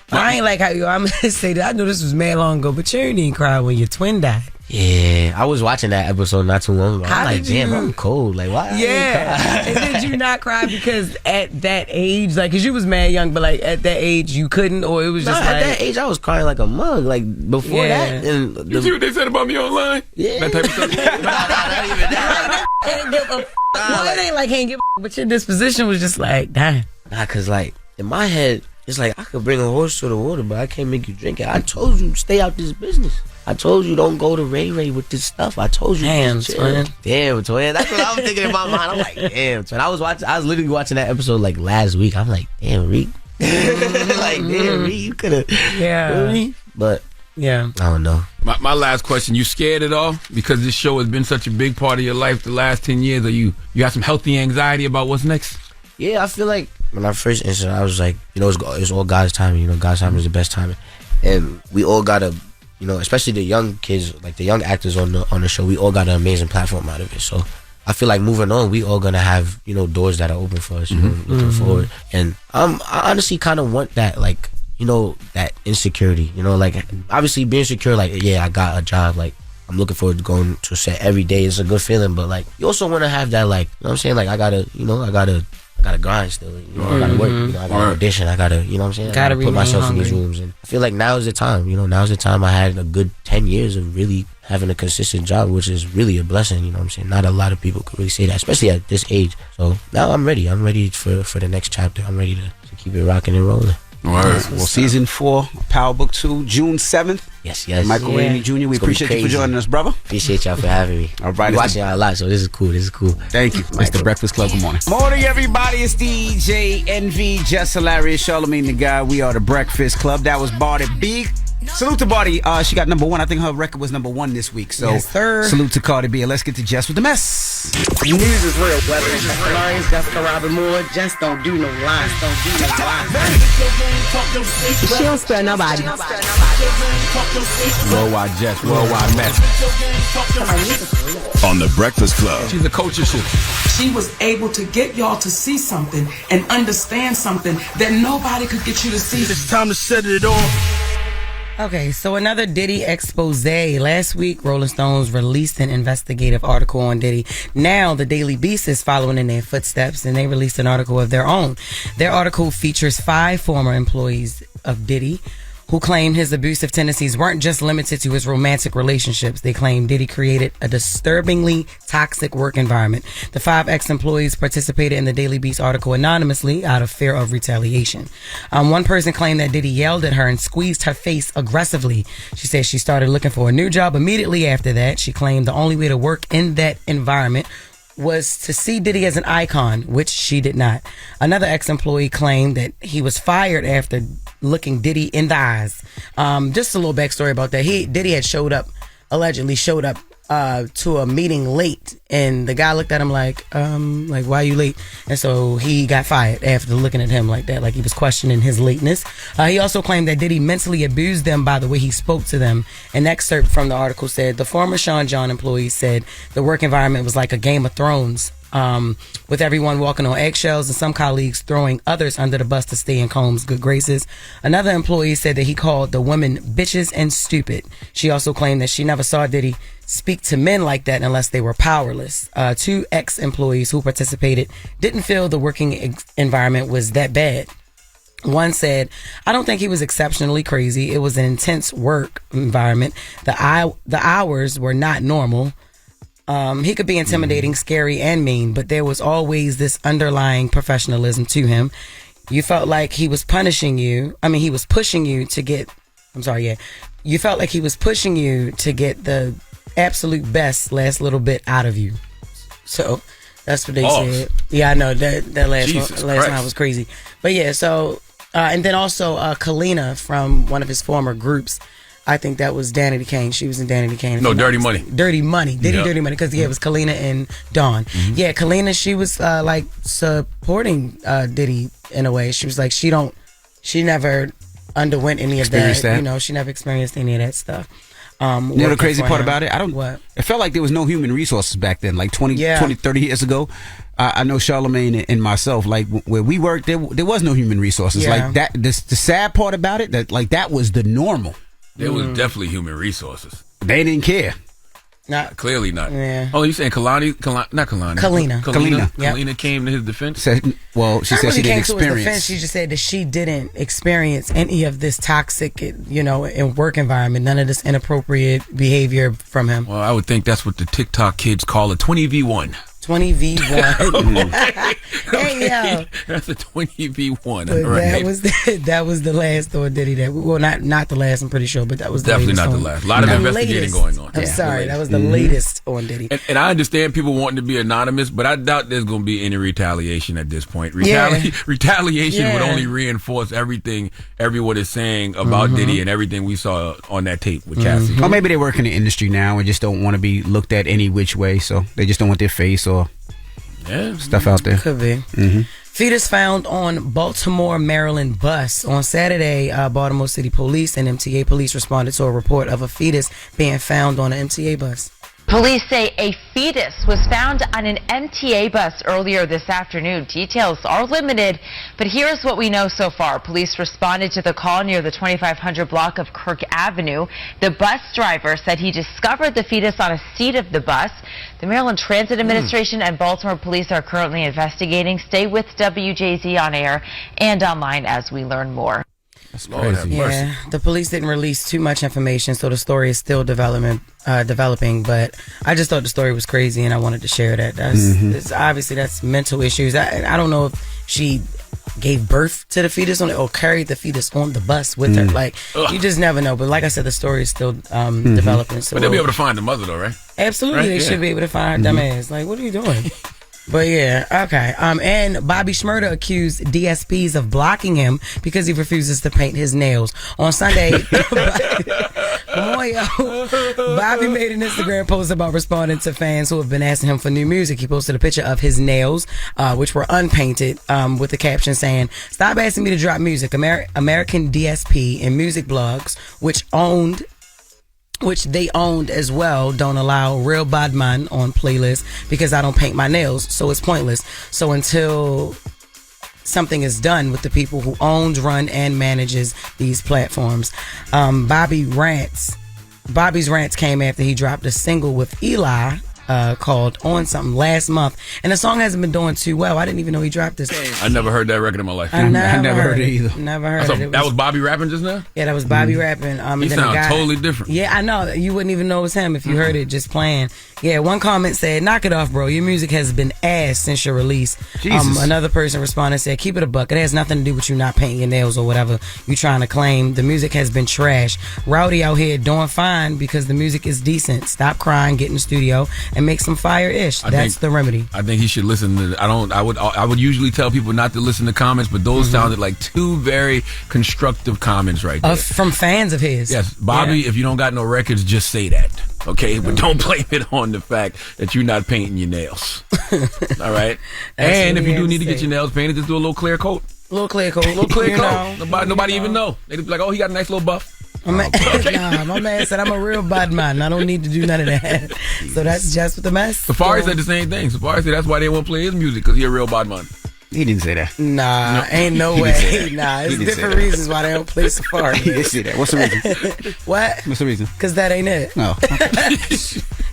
But I ain't like how you, I'm gonna say that. I know this was mad long ago, but you didn't even cry when your twin died. Yeah. I was watching that episode not too long ago. How I'm like, did you- damn, I'm cold. Like, why? I ain't Yeah. cry? And did you not cry because at that age, like, because you was mad young, but like at that age you couldn't, or it was Nah, just at like. that age, I was crying like a mug. Like before Yeah. that, and You see what they said about me online? Yeah. That type of stuff. not even that. Ain't give a well, it ain't like ain't give a but your disposition was just like, damn. Nah, cause like in my head, it's like I could bring a horse to the water, but I can't make you drink it. I told you stay out this business. I told you don't go to Ray with this stuff. I told you. Damn, just chill. twin. Damn, twin. That's what I was thinking in my mind. I'm like, damn, twin. I was literally watching that episode like last week. I'm like, damn, Reek. Like, damn, Reek, you could have. Yeah. But Yeah. I don't know. My last question: you scared at all because this show has been such a big part of your life the last 10 years? Or you got some healthy anxiety about what's next? Yeah, I feel like when I first entered, I was like, you know, it's all God's timing. You know, God's timing is the best timing, and we all gotta, you know, especially the young kids, like the young actors on the show, we all got an amazing platform out of it. So I feel like moving on, we all gonna have, you know, doors that are open for us, you know, looking forward. And I honestly kind of want that, like, you know, that insecurity, you know, like obviously being secure, like, yeah, I got a job, like I'm looking forward to going to set every day. It's a good feeling, but like you also want to have that, like, you know what I'm saying, like I gotta grind still, you know, I gotta work, you know, I gotta audition, I gotta, you know what I'm saying, I gotta put myself in these rooms, and I feel like now is the time, you know, now's the time. I had a good 10 years of really having a consistent job, which is really a blessing, you know what I'm saying. Not a lot of people could really say that, especially at this age. So now I'm ready for the next chapter. I'm ready to keep it rocking and rolling. Well, season 4, Power Book 2, June 7th. Yes. Michael Rainey Jr., we appreciate you for joining us, brother. Appreciate y'all for having me. All right. I'm watching y'all a lot, so this is cool. Thank you. It's the Breakfast Club. Good morning. Morning, everybody. It's DJ NV, Jess Hilarious, Charlamagne the Guy. We are the Breakfast Club. That was Barty B. Salute to Barty. She got number 1. I think her record was number 1 this week. So Yes, sir. salute to Cardi B. And let's get to Jess with the Mess. News is real. Whether it's Jess Hilarious, Jessica Robin Moore, just don't do no lies. She don't spare nobody. Worldwide Jess, worldwide Mack. On the Breakfast Club. She's a culture shift. She was able to get y'all to see something and understand something that nobody could get you to see. It's time to set it off. Okay, so another Diddy expose. Last week, Rolling Stones released an investigative article on Diddy. Now, the Daily Beast is following in their footsteps, and they released an article of their own. Their article features 5 former employees of Diddy who claim his abusive tendencies weren't just limited to his romantic relationships. They claim Diddy created a disturbingly toxic work environment. The 5 ex-employees participated in the Daily Beast article anonymously out of fear of retaliation. One person claimed that Diddy yelled at her and squeezed her face aggressively. She said she started looking for a new job immediately after that. She claimed the only way to work in that environment was to see Diddy as an icon, which she did not. Another ex-employee claimed that he was fired after looking Diddy in the eyes. Just a little backstory about that. Diddy had allegedly showed up to a meeting late, and the guy looked at him like why are you late? And so he got fired after looking at him like that, like he was questioning his lateness. He also claimed that Diddy mentally abused them by the way he spoke to them. An excerpt from the article said the former Sean John employee said the work environment was like a Game of Thrones with everyone walking on eggshells and some colleagues throwing others under the bus to stay in Combs' good graces. Another employee said that he called the women bitches and stupid. She also claimed that she never saw Diddy speak to men like that unless they were powerless. 2 ex-employees who participated didn't feel the working environment was that bad. One said, I don't think he was exceptionally crazy. It was an intense work environment. The hours were not normal. He could be intimidating, scary, and mean, but there was always this underlying professionalism to him. You felt like he was punishing you. I mean, he was pushing you to get, you felt like he was pushing you to get the absolute best last little bit out of you. So that's what they said. Yeah, I know that last line was crazy. But yeah, so, and then also Kalina from one of his former groups. I think that was Danity Kane. She was in Danity Kane. No, Dirty Money. Dirty Money. Dirty Money. Because, it was Kalina and Dawn. Mm-hmm. Yeah, Kalina, she was, supporting Diddy in a way. She was like, she never underwent any of that. You know, she never experienced any of that stuff. You know the crazy part about it? It felt like there was no human resources back then, like 20, 30 years ago. I know Charlamagne and myself, like where we worked, there was no human resources. Yeah. Like that. The sad part about it, that was the normal. There was definitely human resources. They didn't care. Clearly not. Yeah. Oh, you saying Kalani? Not Kalani. Kalina. Kalina came to his defense. She said she didn't experience. She just said that she didn't experience any of this toxic, in work environment. None of this inappropriate behavior from him. Well, I would think that's what the TikTok kids call a 20v1. 20v1. Hey, yo. That's a 20v1. Right. That was the last on Diddy. Not the last, I'm pretty sure, but that was definitely not the last. A lot of investigating going on. I'm sorry, that was the latest on Diddy. And I understand people wanting to be anonymous, but I doubt there's going to be any retaliation at this point. Retaliation would only reinforce everything everyone is saying about Diddy and everything we saw on that tape with Cassie. Or maybe they work in the industry now and just don't want to be looked at any which way, so they just don't want their face or stuff out there. Could be. Mm-hmm. Fetus found on Baltimore, Maryland bus. On Saturday, Baltimore City Police and MTA Police responded to a report of a fetus being found on an MTA bus. Police say a fetus was found on an MTA bus earlier this afternoon. Details are limited, but here's what we know so far. Police responded to the call near the 2500 block of Kirk Avenue. The bus driver said he discovered the fetus on a seat of the bus. The Maryland Transit Administration and Baltimore Police are currently investigating. Stay with WJZ on air and online as we learn more. That's crazy. Yeah, the police didn't release too much information, so the story is still developing. But I just thought the story was crazy, and I wanted to share that. Obviously that's mental issues. I don't know if she gave birth to the fetus on it or carried the fetus on the bus with her. Like you just never know. But like I said, the story is still developing. So but they'll be able to find the mother, though, right? Absolutely, they should be able to find her dumb ass. Like, what are you doing? But yeah, okay. And Bobby Shmurda accused DSPs of blocking him because he refuses to paint his nails. On Sunday, Bobby made an Instagram post about responding to fans who have been asking him for new music. He posted a picture of his nails, which were unpainted, with the caption saying, "Stop asking me to drop music. American DSP and music blogs, which they owned as well, don't allow real badman on playlists because I don't paint my nails, so it's pointless. So until something is done with the people who owns, run, and manages these platforms." Bobby's rants came after he dropped a single with Eli called On Something last month, and the song hasn't been doing too well. I didn't even know he dropped this. I never heard that record in my life. I never heard it either. Never heard it. That was Bobby rapping just now? Yeah, that was Bobby rapping. He sounds totally different. Yeah, I know. You wouldn't even know it was him if you heard it just playing. Yeah, one comment said, "Knock it off, bro. Your music has been ass since your release." Another person responded and said, "Keep it a buck. It has nothing to do with you not painting your nails or whatever you trying to claim. The music has been trash. Rowdy out here doing fine because the music is decent. Stop crying, get in the studio, and make some fire-ish." That's the remedy. I think he should listen to. I would usually tell people not to listen to comments, but those sounded like two very constructive comments right there. From fans of his. Yes, Bobby, if you don't got no records, just say that. Okay, but don't blame it on the fact that you're not painting your nails. All right? And if you do need to get your nails painted, just do a little clear coat. Little clear coat. Nobody even know. They'd be like, "Oh, he got a nice little buff." My man said I'm a real bad man. I don't need to do none of that. So that's Jess with the Mess. Safari said the same thing. Safari said that's why they won't play his music, because he a real bad man. He didn't say that. Nah, ain't no way. Nah, it's different reasons why they don't play Safari. He didn't say that. What's the reason? What? What's the reason? Because that ain't it. No.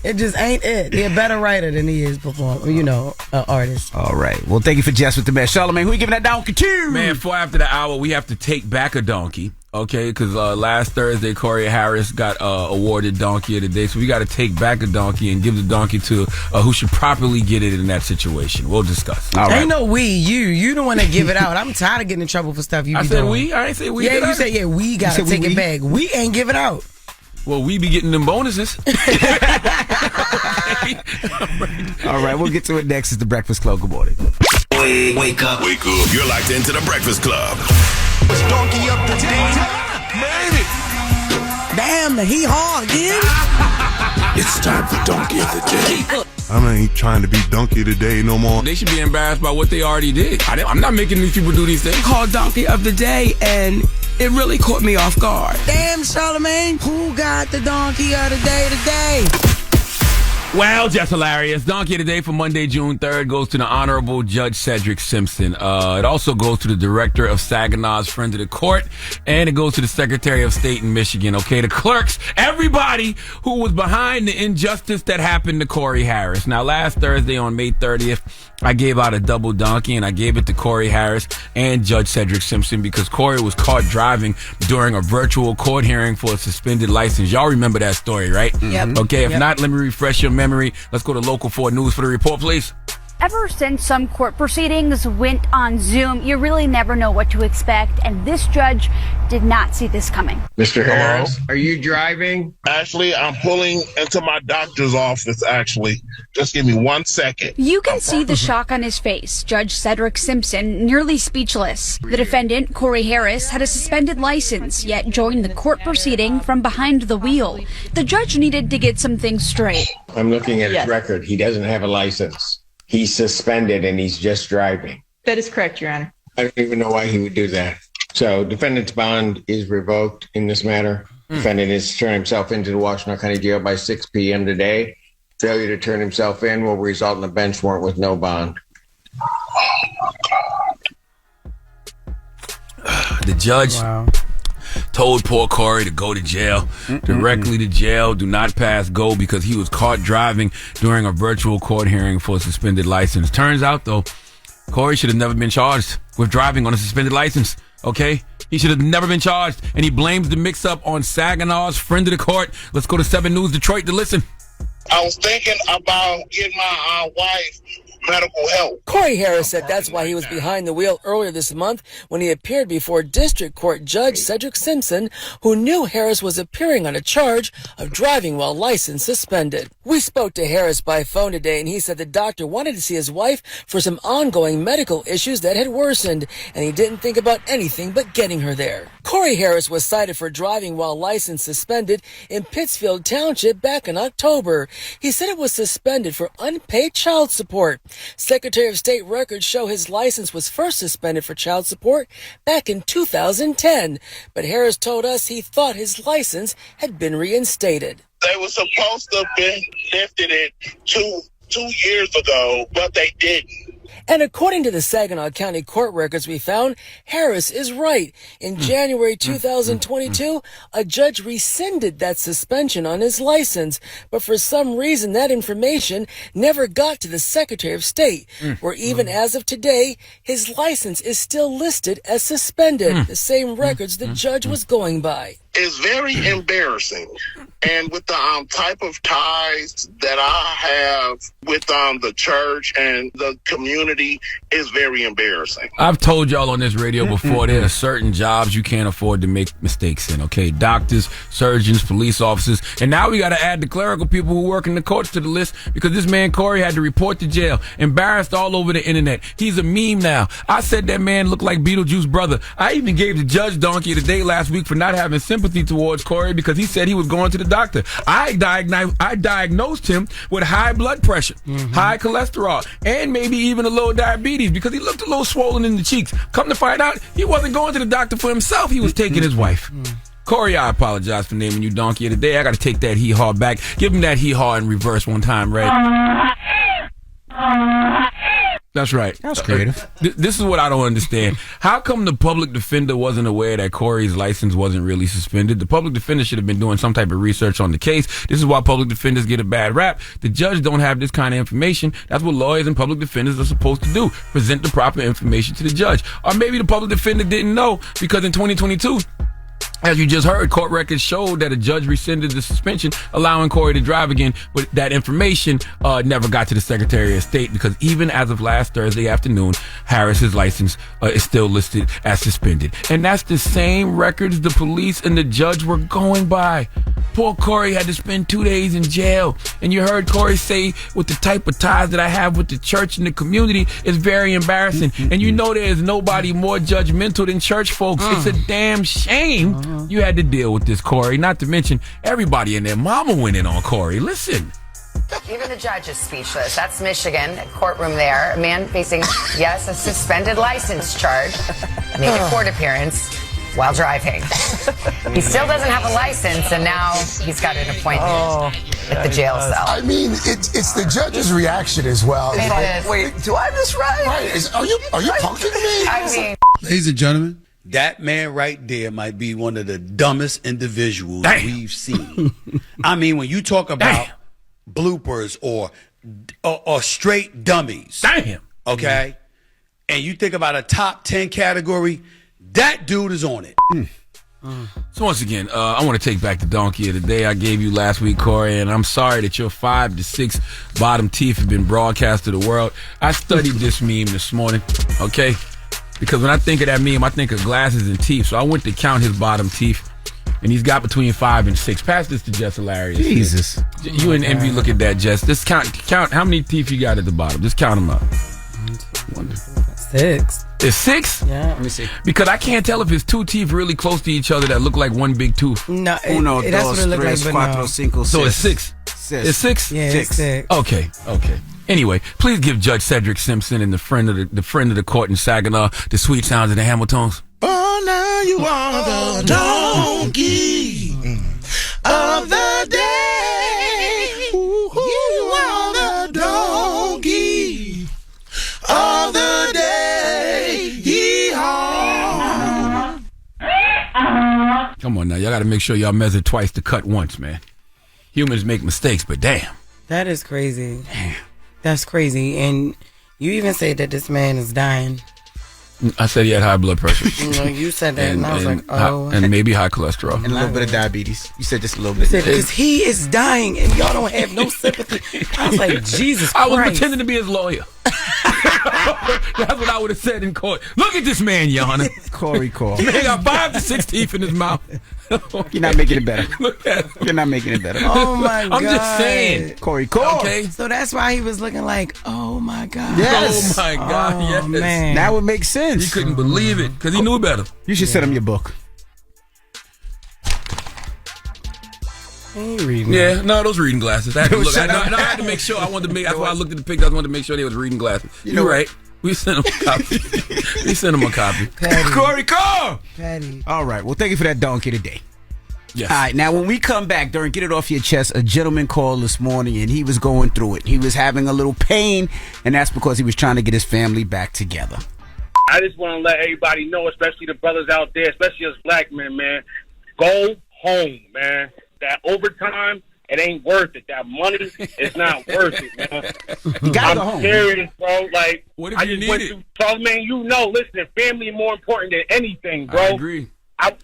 It just ain't it. He's a better writer than he is an artist. All right. Well, thank you for Jess with the Mess. Charlamagne, who you giving that donkey to? Man, for after the hour, we have to take back a donkey. Okay, because last Thursday, Corey Harris got awarded Donkey of the Day. So we got to take back a donkey and give the donkey to who should properly get it in that situation. We'll discuss. All right. Ain't no we. You the one that give it out. I'm tired of getting in trouble for stuff you be doing. I said we? I ain't say we. Yeah, you said we got to take it back. We ain't give it out. Well, we be getting them bonuses. All right, we'll get to it next. It's The Breakfast Club. Good morning. Wake up. Wake up. You're locked into The Breakfast Club. It's donkey up the day. Made it. Damn, he hard again. It's time for donkey of the day. I ain't trying to be donkey today no more. They should be embarrassed by what they already did. I'm not making these people do these things. Called donkey of the day, and it really caught me off guard. Damn, Charlamagne, who got the donkey of the day today? Well, Jess Hilarious. Donkey of the Day for Monday, June 3rd goes to the Honorable Judge Cedric Simpson. It also goes to the Director of Saginaw's Friend of the Court, and it goes to the Secretary of State in Michigan. Okay, the clerks, everybody who was behind the injustice that happened to Corey Harris. Now, last Thursday on May 30th, I gave out a double donkey, and I gave it to Corey Harris and Judge Cedric Simpson because Corey was caught driving during a virtual court hearing for a suspended license. Y'all remember that story, right? Yep. Okay, if not, let me refresh your memory. Let's go to Local 4 News for the report, please. Ever since some court proceedings went on Zoom, you really never know what to expect, and this judge did not see this coming. Mr. Harris, are you driving? Actually, I'm pulling into my doctor's office, actually. Just give me 1 second. You can see the shock on his face. Judge Cedric Simpson nearly speechless. The defendant, Corey Harris, had a suspended license, yet joined the court proceeding from behind the wheel. The judge needed to get some things straight. I'm looking at his record. He doesn't have a license. He's suspended and he's just driving. That is correct, Your Honor. I don't even know why he would do that. So defendant's bond is revoked in this matter. Defendant is to turn himself into the Washington County Jail by 6 p.m. today. Failure to turn himself in will result in a bench warrant with no bond. The judge told poor Corey to go to jail, directly to jail, do not pass go, because he was caught driving during a virtual court hearing for a suspended license. Turns out, though, Corey should have never been charged with driving on a suspended license, okay? He should have never been charged, and he blames the mix-up on Saginaw's Friend of the Court. Let's go to 7 News Detroit to listen. I was thinking about getting my wife medical help. Corey Harris said that's why he was behind the wheel earlier this month when he appeared before District Court Judge Cedric Simpson, who knew Harris was appearing on a charge of driving while license suspended. We spoke to Harris by phone today, and he said the doctor wanted to see his wife for some ongoing medical issues that had worsened, and he didn't think about anything but getting her there. Corey Harris was cited for driving while license suspended in Pittsfield Township back in October. He said it was suspended for unpaid child support. Secretary of State records show his license was first suspended for child support back in 2010, but Harris told us he thought his license had been reinstated. They were supposed to have been lifted it two years ago, but they didn't. And according to the Saginaw County court records we found, Harris is right. In January 2022, a judge rescinded that suspension on his license, but for some reason that information never got to the Secretary of State, where even as of today, his license is still listed as suspended, the same records the judge was going by. It's very embarrassing. And with the type of ties that I have with the church and the community, is very embarrassing. I've told y'all on this radio before, there are certain jobs you can't afford to make mistakes in, okay? Doctors, surgeons, police officers. And now we got to add the clerical people who work in the courts to the list, because this man Corey had to report to jail, embarrassed all over the internet. He's a meme now. I said that man looked like Beetlejuice's brother. I even gave the judge donkey of the day last week for not having sympathy towards Corey because he said he was going to the doctor. I diagnosed him with high blood pressure, high cholesterol, and maybe even a little diabetes because he looked a little swollen in the cheeks. Come to find out, he wasn't going to the doctor for himself. He was taking his wife. Corey, I apologize for naming you Donkey of the Day. I got to take that hee-haw back. Give him that hee-haw in reverse one time, Red. That's right. That's creative. This is what I don't understand. How come the public defender wasn't aware that Corey's license wasn't really suspended? The public defender should have been doing some type of research on the case. This is why public defenders get a bad rap. The judge don't have this kind of information. That's what lawyers and public defenders are supposed to do. Present the proper information to the judge. Or maybe the public defender didn't know because in 2022, as you just heard, court records showed that a judge rescinded the suspension, allowing Corey to drive again, but that information never got to the Secretary of State because even as of last Thursday afternoon, Harris's license is still listed as suspended. And that's the same records the police and the judge were going by. Poor Corey had to spend 2 days in jail. And you heard Corey say, with the type of ties that I have with the church and the community, it's very embarrassing. And you know there's nobody more judgmental than church folks. It's a damn shame you had to deal with this, Corey. Not to mention, everybody and their mama went in on Corey. Listen. Even the judge is speechless. That's Michigan, courtroom there. A man facing, yes, a suspended license charge, made a court appearance while driving. He still doesn't have a license, and now he's got an appointment at the jail cell. I mean, it's the judge's reaction as well. Wait, do I have this right? Are you punking me? I mean, ladies and gentlemen, that man right there might be one of the dumbest individuals we've seen. I mean, when you talk about bloopers or straight dummies, okay, and you think about a top 10 category, that dude is on it. So once again, I want to take back the Donkey of the Day I gave you last week, Corey, and I'm sorry that your 5 to 6 bottom teeth have been broadcast to the world. I studied this meme this morning, okay? Because when I think of that meme, I think of glasses and teeth. So I went to count his bottom teeth, and he's got between 5 and 6. Pass this to Jess Hilarious. Jesus. You and Envy, look at that, Jess. Just count how many teeth you got at the bottom. Just count them up. 6. It's 6? Yeah. Let me see. Because I can't tell if it's 2 teeth really close to each other that look like one big tooth. No, Uno, that's what dos, it looked tres, like, but cuatro, no. cinco, So it's seis. 6. It's 6? Yeah, it's 6. Okay. Anyway, please give Judge Cedric Simpson and the friend of the court in Saginaw the sweet sounds of the Hamiltons. Oh, now you are the donkey of the day. You are the donkey of the day. Yee-haw. Come on now, y'all got to make sure y'all measure twice to cut once, man. Humans make mistakes, but damn. That is crazy. That's crazy. And you even said that this man is dying. I said he had high blood pressure. You said that, and I was like, oh. And maybe high cholesterol. And a little bit of diabetes. You said just a little bit. Because he is dying, and y'all don't have no sympathy. I was like, Jesus Christ. I was pretending to be his lawyer. That's what I would have said in court. Look at this man yawning. Corey Cole. He got 5 to 6 teeth in his mouth. You're not making it better. Look at him. You're not making it better. Oh, my God. I'm just saying. Corey Cole. Okay. So that's why he was looking like, oh, my God. Yes. Oh, my God. Yes. Man. Now it makes sense. He couldn't believe it because he knew better. You should send him your book. I ain't reading. Yeah, no, those reading glasses. I had to look. I had to make sure. I wanted to make. That's why I looked at the pictures. I wanted to make sure they was reading glasses. You're right. We sent him a copy. Corey Cole. Patty. All right. Well, thank you for that donkey today. Yes. All right. Now, when we come back during Get It Off Your Chest, a gentleman called this morning and he was going through it. He was having a little pain, and that's because he was trying to get his family back together. I just want to let everybody know, especially the brothers out there, especially us black men, man, go home, man. That overtime, it ain't worth it. That money is not worth it, man. You gotta go home. I'm serious, bro. Like, what if I you just need went it? through Charlamagne, you know, listen, family more important than anything, bro. I agree.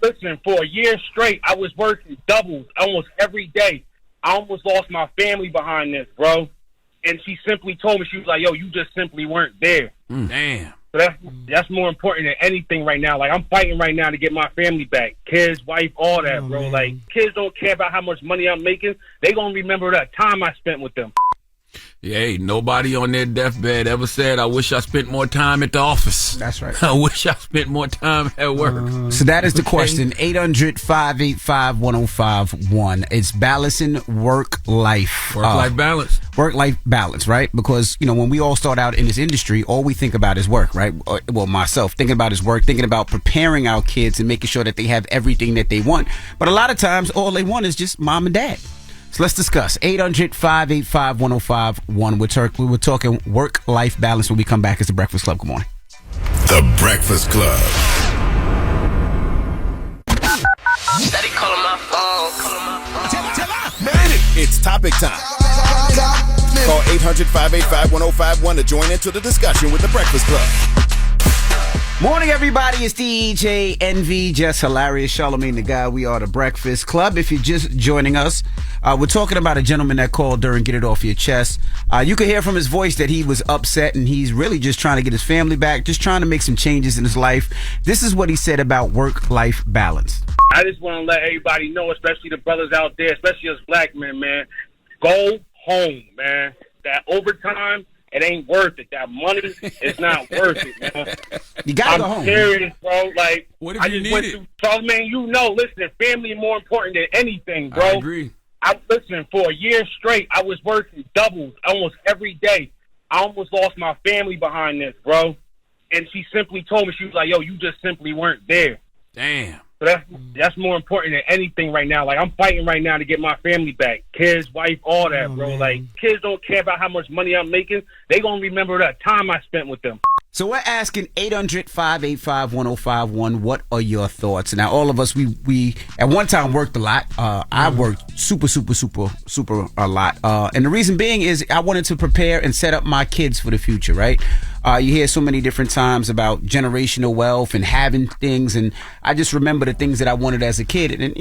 Listen, for a year straight, I was working doubles almost every day. I almost lost my family behind this, bro. And she simply told me, she was like, yo, you just simply weren't there. Damn. So that's more important than anything right now. Like, I'm fighting right now to get my family back. Kids, wife, all that, bro. Man. Like, kids don't care about how much money I'm making. They gonna remember that time I spent with them. Yeah, hey, nobody on their deathbed ever said, I wish I spent more time at the office. That's right. I wish I spent more time at work. So that is the question. 800-585-1051. It's balancing work-life. Work-life balance. Work-life balance, right? Because, when we all start out in this industry, all we think about is work, right? Well, myself, thinking about is work, thinking about preparing our kids and making sure that they have everything that they want. But a lot of times, all they want is just mom and dad. So let's discuss. 800-585-1051. We're talking work-life balance when we come back as The Breakfast Club. Good morning. The Breakfast Club. Steady calling my phone. It's topic time. Call 800-585-1051 to join into the discussion with The Breakfast Club. Morning, everybody. It's DJ NV, Jess Hilarious, Charlamagne the Guy. We are The Breakfast Club. If you're just joining us, we're talking about a gentleman that called during Get It Off Your Chest. You could hear from his voice that he was upset and he's really just trying to get his family back, just trying to make some changes in his life. This is what he said about work-life balance. I just want to let everybody know, especially the brothers out there, especially us black men, man, go home, man. That overtime, it ain't worth it. That money is not worth it, man. You gotta go home. I'm serious, bro. Like, what if I you just went need through Charlamagne, listen, family is more important than anything, bro. I agree. Listen, for a year straight, I was working doubles almost every day. I almost lost my family behind this, bro. And she simply told me, she was like, yo, you just simply weren't there. Damn. So that's more important than anything right now. Like, I'm fighting right now to get my family back. Kids, wife, all that, bro. Man. Like, kids don't care about how much money I'm making. They gonna remember that time I spent with them. So we're asking 800-585-1051, what are your thoughts? Now, all of us, we at one time worked a lot. I worked super a lot. And the reason being is I wanted to prepare and set up my kids for the future, right? You hear so many different times about generational wealth and having things. And I just remember the things that I wanted as a kid. And,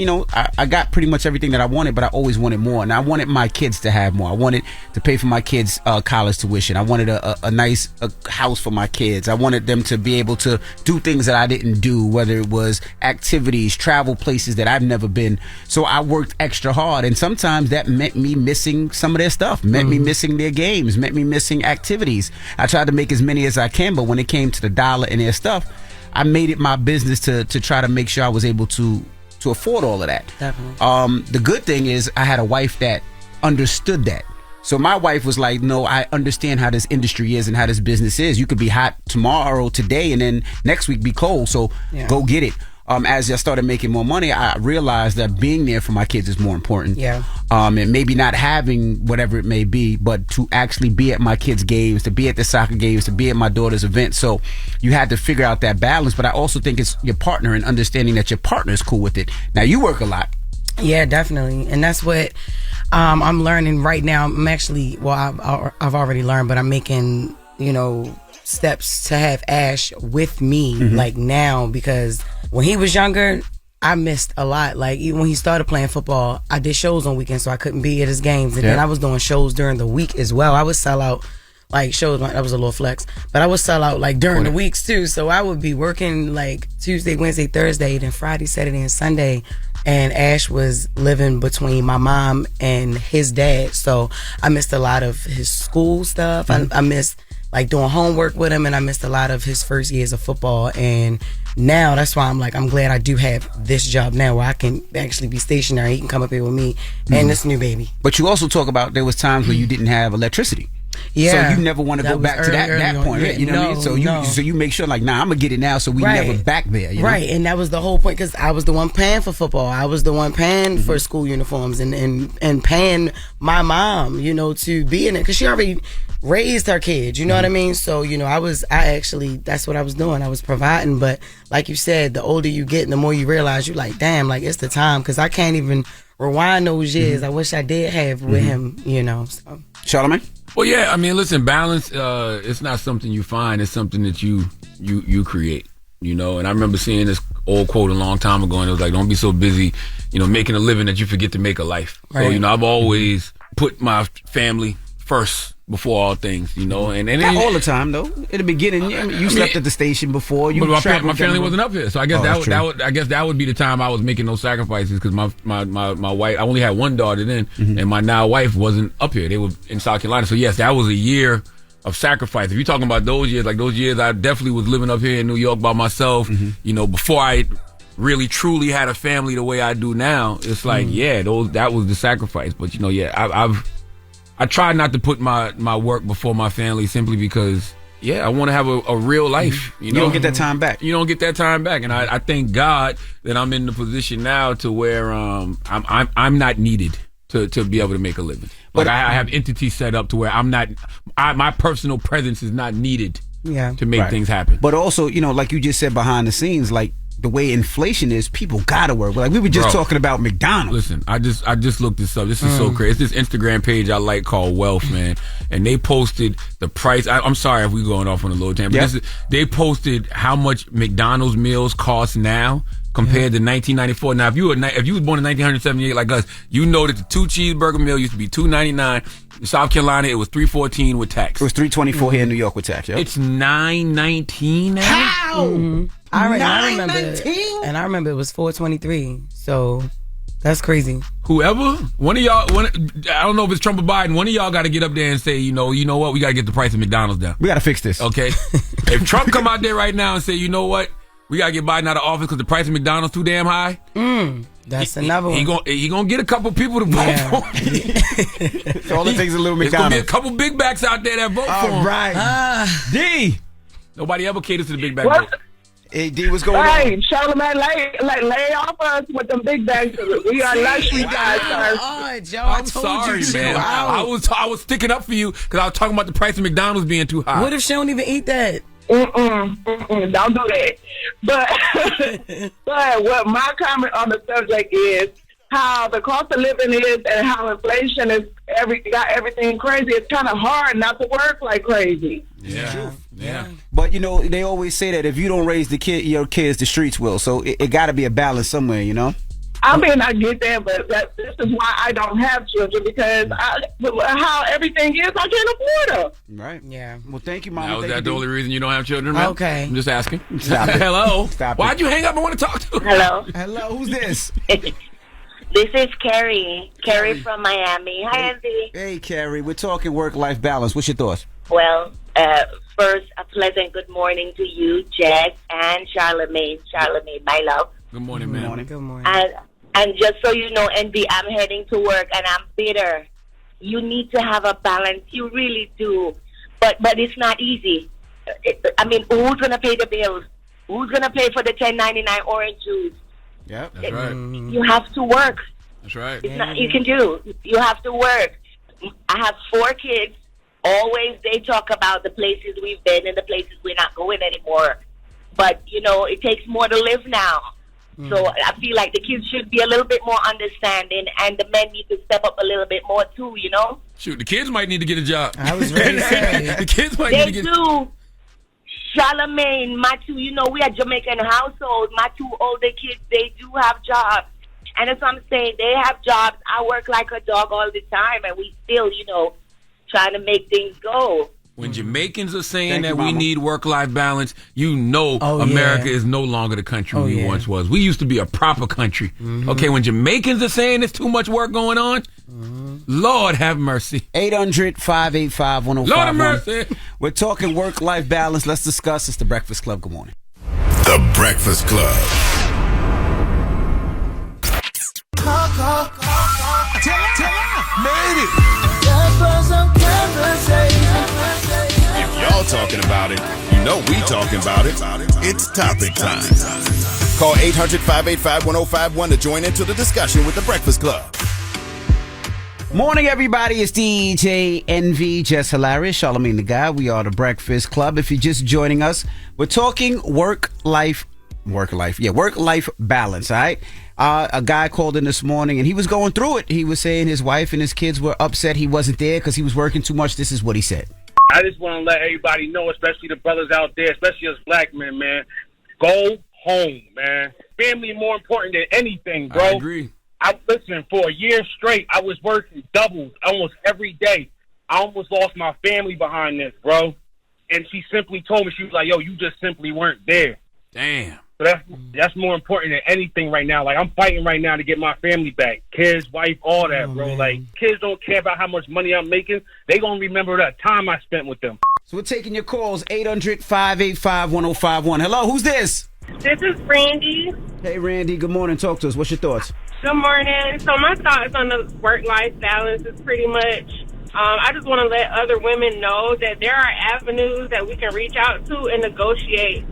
I got pretty much everything that I wanted, but I always wanted more. And I wanted my kids to have more. I wanted to pay for my kids' college tuition. I wanted a nice house for my kids. I wanted them to be able to do things that I didn't do, whether it was activities, travel places that I've never been. So I worked extra hard. And sometimes that meant me missing some of their stuff, meant me missing their games, meant me missing activities. I tried to make as many as I can, but when it came to the dollar and their stuff, I made it my business to try to make sure I was able to afford all of that. Definitely. The good thing is I had a wife that understood that. So my wife was like, no, I understand how this industry is and how this business is. You could be hot tomorrow, today, and then next week be cold. So go get it. As I started making more money, I realized that being there for my kids is more important. Yeah. And maybe not having whatever it may be, but to actually be at my kids' games, to be at the soccer games, to be at my daughter's events. So you had to figure out that balance. But I also think it's your partner and understanding that your partner is cool with it. Now, you work a lot. Yeah, definitely. And that's what I'm learning right now. I'm actually, I've already learned, but I'm making, steps to have Ash with me like now, because when he was younger, I missed a lot. Like, even when he started playing football, I did shows on weekends, so I couldn't be at his games. And then I was doing shows during the week as well. I would sell out like shows. That was a little flex, but I would sell out like during the weeks too. So I would be working like Tuesday, Wednesday, Thursday, then Friday, Saturday, and Sunday. And Ash was living between my mom and his dad, so I missed a lot of his school stuff. I missed like doing homework with him, and I missed a lot of his first years of football. And now that's why I'm glad I do have this job now, where I can actually be stationary. He can come up here with me and this new baby. But you also talk about there was times where you didn't have electricity. Yeah. So you never want to go back to that point. Yeah, you know what I mean? So you make sure like, nah, I'm going to get it now, so we never back there. You know? Right. And that was the whole point, because I was the one paying for football. I was the one paying for school uniforms and paying my mom, to be in it, because she already raised her kids, you know what I mean? So, that's what I was doing. I was providing. But like you said, the older you get, the more you realize you're like, damn, like it's the time, because I can't even rewind those years. I wish I did have with him, So. Charlamagne? Well, yeah, I mean, listen, balance, it's not something you find. It's something that you create, And I remember seeing this old quote a long time ago, and it was like, don't be so busy, making a living that you forget to make a life. Right. So, I've always put my family first before all things, you know. And Not all the time though. In the beginning, you slept at the station before. You but my family wasn't up here, so I guess that would be the time I was making those sacrifices because my wife. I only had one daughter then, and my now wife wasn't up here. They were in South Carolina. So yes, that was a year of sacrifice. If you're talking about those years, like those years, I definitely was living up here in New York by myself. You know, before I really truly had a family the way I do now. It's like that was the sacrifice. But you know, I try not to put my work before my family simply because, I want to have a real life. You know? You don't get that time back. You don't get that time back, and I thank God that I'm in the position now to where I'm not needed to be able to make a living. But I have entities set up to where my personal presence is not needed to make things happen. But also, you know, like you just said, behind the scenes, like the way inflation is, people gotta work. Like we were just talking about McDonald's. Listen, I just looked this up. This is so crazy. It's this Instagram page I like called Wealth, man, and they posted the price. I'm sorry if we're going off on a little tangent, but they posted how much McDonald's meals cost now compared to 1994. Now, if you was born in 1978 like us, you know that the 2 cheeseburger meal used to be $2.99. In South Carolina, it was $3.14 with tax. It was $3.24 here in New York with tax. Yep. It's $9.19 now. How? I remember it was $4.23. So that's crazy. Whoever, one of y'all, I don't know if it's Trump or Biden. One of y'all got to get up there and say, you know what, we got to get the price of McDonald's down. We got to fix this. Okay. If Trump come out there right now and say, you know what, we got to get Biden out of office because the price of McDonald's too damn high. That's another one. He gonna get a couple people to vote for him. So all it takes is a little McDonald's. There's gonna be a couple big backs out there that vote for him. All right. D. Nobody ever caters to the big back vote. Hey, D, what's going on? Hey, Charlamagne, lay off us with them big bags. We are luxury guys, sir. Joe, I'm sorry, man. I was sticking up for you because I was talking about the price of McDonald's being too high. What if she don't even eat that? Don't do that. But what my comment on the subject is how the cost of living is and how inflation is got everything crazy. It's kind of hard not to work like crazy. Yeah. But you know, they always say that if you don't raise your kids, the streets will. So it got to be a balance somewhere, you know. I mean, I get that, but this is why I don't have children because how everything is, I can't afford them. Right. Yeah. Well, thank you, Mama. Now, is that the only reason you don't have children, man? Okay. I'm just asking. Stop it. Hello. Stop Why'd you hang up? I want to talk to you. Hello. Hello. Who's this? This is Carrie. Carrie from Miami. Hi, Andy. Hey, Carrie. We're talking work-life balance. What's your thoughts? Well, first, a pleasant good morning to you, Jess, and Charlamagne. Charlamagne, my love. Good morning, man. Good morning. And just so you know, NB, I'm heading to work, and I'm bitter. You need to have a balance. You really do. But it's not easy. I mean, who's going to pay the bills? Who's going to pay for the $10.99 orange juice? Yeah, that's right. You have to work. That's right. It's not, you can do. You have to work. I have 4 kids. Always they talk about the places we've been and the places we're not going anymore. But, you know, it takes more to live now. So I feel like the kids should be a little bit more understanding and the men need to step up a little bit more too, you know? Shoot, the kids might need to get a job. I was ready to say. The kids might need to get They do. Charlamagne, my 2, you know, we are Jamaican household. My 2 older kids, they do have jobs. And as I'm saying, they have jobs. I work like a dog all the time and we still, you know, trying to make things go. When Jamaicans are saying that we need work-life balance, you know America is no longer the country we once was. We used to be a proper country. Okay, when Jamaicans are saying there's too much work going on, Lord have mercy. 800-585-1051. Lord have mercy. We're talking work-life balance. Let's discuss. It's The Breakfast Club. Good morning. The Breakfast Club. Made it. If y'all talking about it, you know we talking about it. It's topic time. Call 800-585-1051 to join into the discussion with The Breakfast Club. Morning, everybody. It's DJ NV, Jess Hilarious, Charlamagne the Guy. We are The Breakfast Club. If you're just joining us, we're talking work-life balance, all right? A guy called in this morning, and he was going through it. He was saying his wife and his kids were upset he wasn't there because he was working too much. This is what he said. I just want to let everybody know, especially the brothers out there, especially us black men, man, go home, man. Family is more important than anything, bro. I agree. Listen, for a year straight, I was working doubles almost every day. I almost lost my family behind this, bro. And she simply told me, she was like, yo, you just simply weren't there. Damn. So that's more important than anything right now. Like, I'm fighting right now to get my family back. Kids, wife, all that, bro. Man. Like, kids don't care about how much money I'm making. They gonna remember that time I spent with them. So we're taking your calls, 800-585-1051. Hello, who's this? This is Randy. Hey, Randy, good morning. Talk to us. What's your thoughts? Good morning. So my thoughts on the work-life balance is pretty much, I just want to let other women know that there are avenues that we can reach out to and negotiate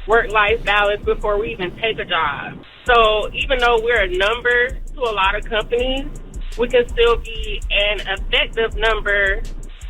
work-life balance before we even take a job. So even though we're a number to a lot of companies, we can still be an effective number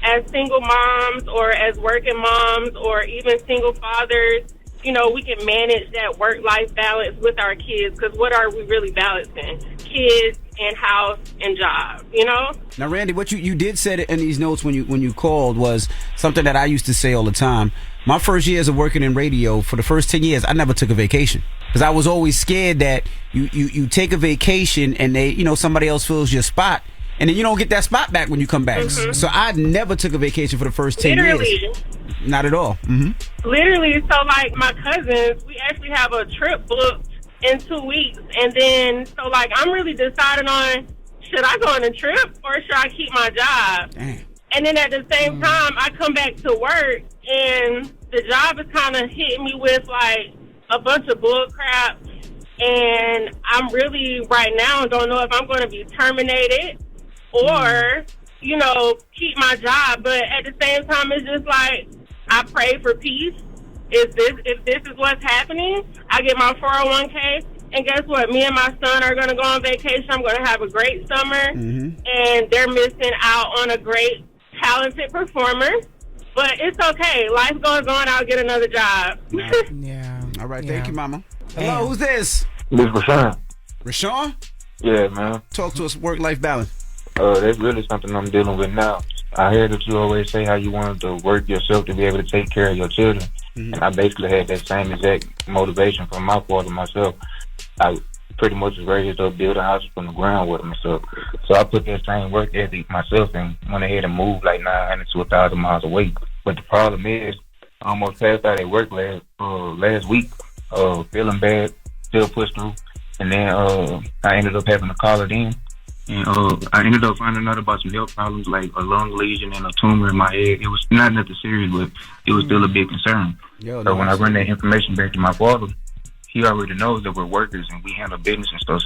as single moms or as working moms or even single fathers. You know, we can manage that work-life balance with our kids, because what are we really balancing? Kids and house and job, you know? Now, Randy, what you did say in these notes when you called was something that I used to say all the time. My first years of working in radio, for the first 10 years, I never took a vacation, because I was always scared that you take a vacation and somebody else fills your spot, and then you don't get that spot back when you come back. Mm-hmm. So I never took a vacation for the first 10 years. Not at all. Mm-hmm. Literally, so like my cousins, we actually have a trip booked in 2 weeks, and then so like I'm really deciding on, should I go on a trip or should I keep my job? Damn. And then at the same time, I come back to work and the job is kind of hitting me with like a bunch of bull crap, and I'm really right now don't know if I'm going to be terminated or keep my job. But at the same time, it's just like I pray for peace. If this is what's happening, I get my 401k, and guess what? Me and my son are going to go on vacation. I'm going to have a great summer, and they're missing out on a great, talented performer. But it's okay. Life goes on. I'll get another job. Yeah. All right. Thank you, Mama. Hello, who's this? This is Rashawn. Rashawn? Yeah, man. Talk to us. Work-life balance. That's really something I'm dealing with now. I hear that you always say how you wanted to work yourself to be able to take care of your children. Mm-hmm. And I basically had that same exact motivation from my father myself. I pretty much was raised up, build a house from the ground with myself. So I put that same work ethic myself and went ahead and moved like 900 to 1,000 miles away. But the problem is, I almost passed out at work last week, feeling bad, still pushed through. And then I ended up having to call it in. And I ended up finding out about some health problems like a lung lesion and a tumor in my head. It was not nothing serious, but it was still a big concern. So when I run that information back to my father, he already knows that we're workers and we handle business and stuff.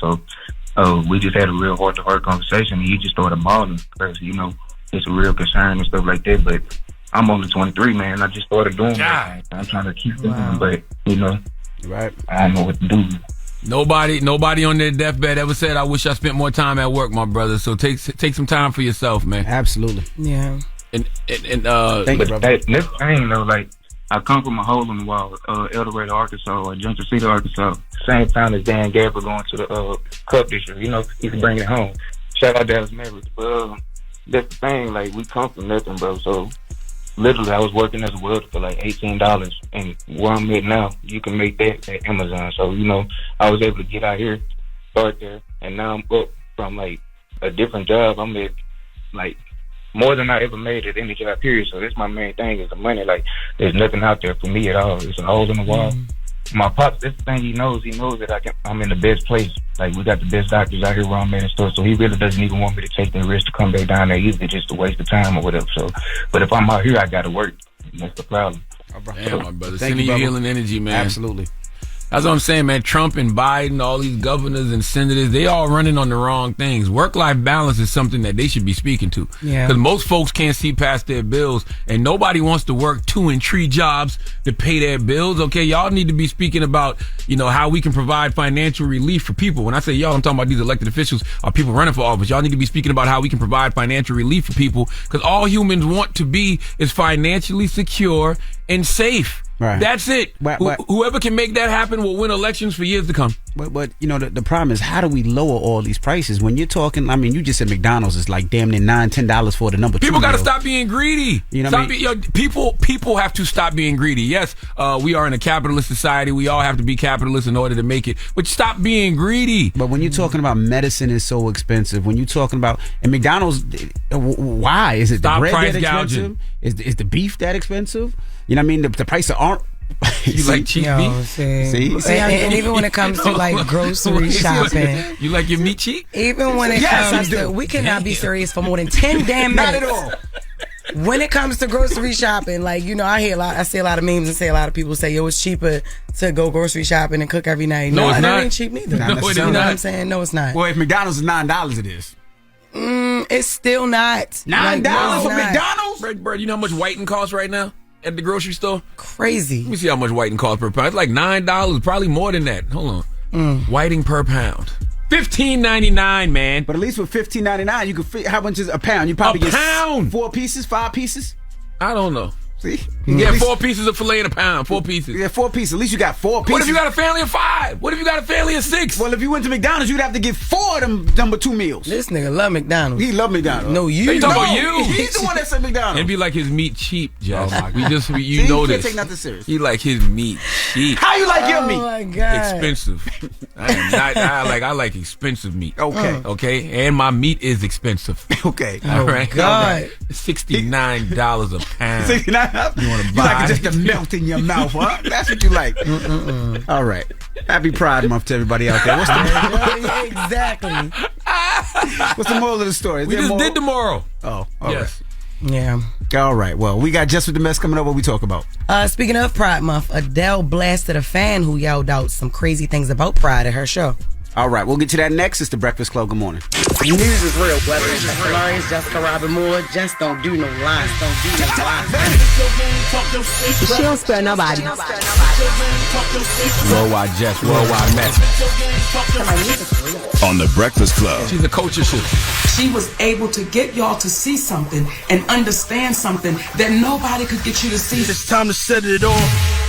So we just had a real heart-to-heart conversation, and he just started bawling because, it's a real concern and stuff like that. But I'm only 23, man. I just started doing that. I'm trying to keep doing, but, right. I don't know what to do. Nobody on their deathbed ever said, I wish I spent more time at work, my brother. So take some time for yourself, man. Absolutely. Yeah. And thank you, brother. This thing, though, like, I come from a hole in the wall, El Dorado, Arkansas, or Junction City, Arkansas. Same time as Dan Gabriel going to the Cup this year. He's bringing it home. Shout out Dallas Mavericks. But that's the thing, like, we come from nothing, bro. So literally, I was working as a welder for like $18, and where I'm at now, you can make that at Amazon. So I was able to get out here, start there, and now I'm up from like a different job. I'm at like more than I ever made at any job, period. So that's my main thing, is the money. Like, there's nothing out there for me at all. It's a hole in the wall. My pops, that's the thing he knows that I'm in the best place. Like, we got the best doctors out here where I'm at and stuff, so he really doesn't even want me to take the risk to come back down there either, just to waste the time or whatever. So, but if I'm out here, I gotta work. That's the problem. Damn, my brother. Sending you healing energy, man. Absolutely. That's what I'm saying, man. Trump and Biden, all these governors and senators, they all running on the wrong things. Work-life balance is something that they should be speaking to. Yeah. Because most folks can't see past their bills, and nobody wants to work 2 and 3 jobs to pay their bills. Okay, y'all need to be speaking about, how we can provide financial relief for people. When I say y'all, I'm talking about these elected officials or people running for office. Y'all need to be speaking about how we can provide financial relief for people, because all humans want to be is financially secure and safe. Right. That's it. Whoever Whoever can make that happen will win elections for years to come. But you know, the problem is, how do we lower all these prices when you're talking? I mean, you just said McDonald's is like damn near $9-10 for the number 2 People got to meal. stop being greedy. You know what I mean? People have to stop being greedy. Yes, we are in a capitalist society. We all have to be capitalists in order to make it. But stop being greedy. But when you're talking about medicine is so expensive, when you're talking about and McDonald's, why is it Stop the bread price that expensive? Is the beef that expensive? You know what I mean? The prices aren't. You like cheap beef? See? And even when it comes to like grocery shopping, you like your meat cheap? Even when it comes to, we cannot be serious for more than 10 damn minutes. Not at all. When it comes to grocery shopping, like, you know, I see a lot of memes and say a lot of people say, yo, it's cheaper to go grocery shopping and cook every night. No, it's not. It ain't cheap neither. No, it is You know not. what I'm saying? No, it's not. Well, if McDonald's is $9, it is. It's still not. $9 for McDonald's? Bro, you know how much whiting costs right now at the grocery store? Crazy. Let me see how much whiting costs per pound. It's like $9, probably more than that. Hold on. Whiting per pound. $15.99, man. But at least with $15.99, you could how much is a pound? You probably get pound. 4 pieces, 5 pieces. I don't know. See, you get 4 pieces of filet in a pound. 4 pieces. Yeah, 4 pieces. At least you got 4 pieces. What if you got a family of 5? What if you got a family of 6? Well, if you went to McDonald's, you'd have to get 4 of them number 2 meals. This nigga love McDonald's. He love McDonald's. No, you. They talking about you. He's the one that said McDonald's. It'd be like his meat cheap, Jess. Oh my You See, know you this. can't take nothing serious. He like his meat cheap. How you like your meat? Oh my God. Expensive. I like expensive meat. Okay. Okay. And my meat is expensive. Okay. All right. God. All right. $69 a pound. $69. You want to You buy? like it just to melt in your mouth, huh? That's what you like. All right. Happy Pride Month to everybody out there. Exactly. What's the moral of the story? Is We there a just moral? did the moral. Oh, all Yes. Yeah. right. All right. Well, we got Jess With The Mess coming up. What we talk about? Speaking of Pride Month, Adele blasted a fan who yelled out some crazy things about Pride at her show. All right. We'll get to that next. It's the Breakfast Club. Good morning. News is real. Whether it's Jess Hilarious, Jessica Robin Moore, just don't do no lies. Don't do no lies. She don't spare nobody. Worldwide Jess, worldwide mess. On the Breakfast Club. She's a culture shift. She was able to get y'all to see something and understand something that nobody could get you to see. It's time to set it off.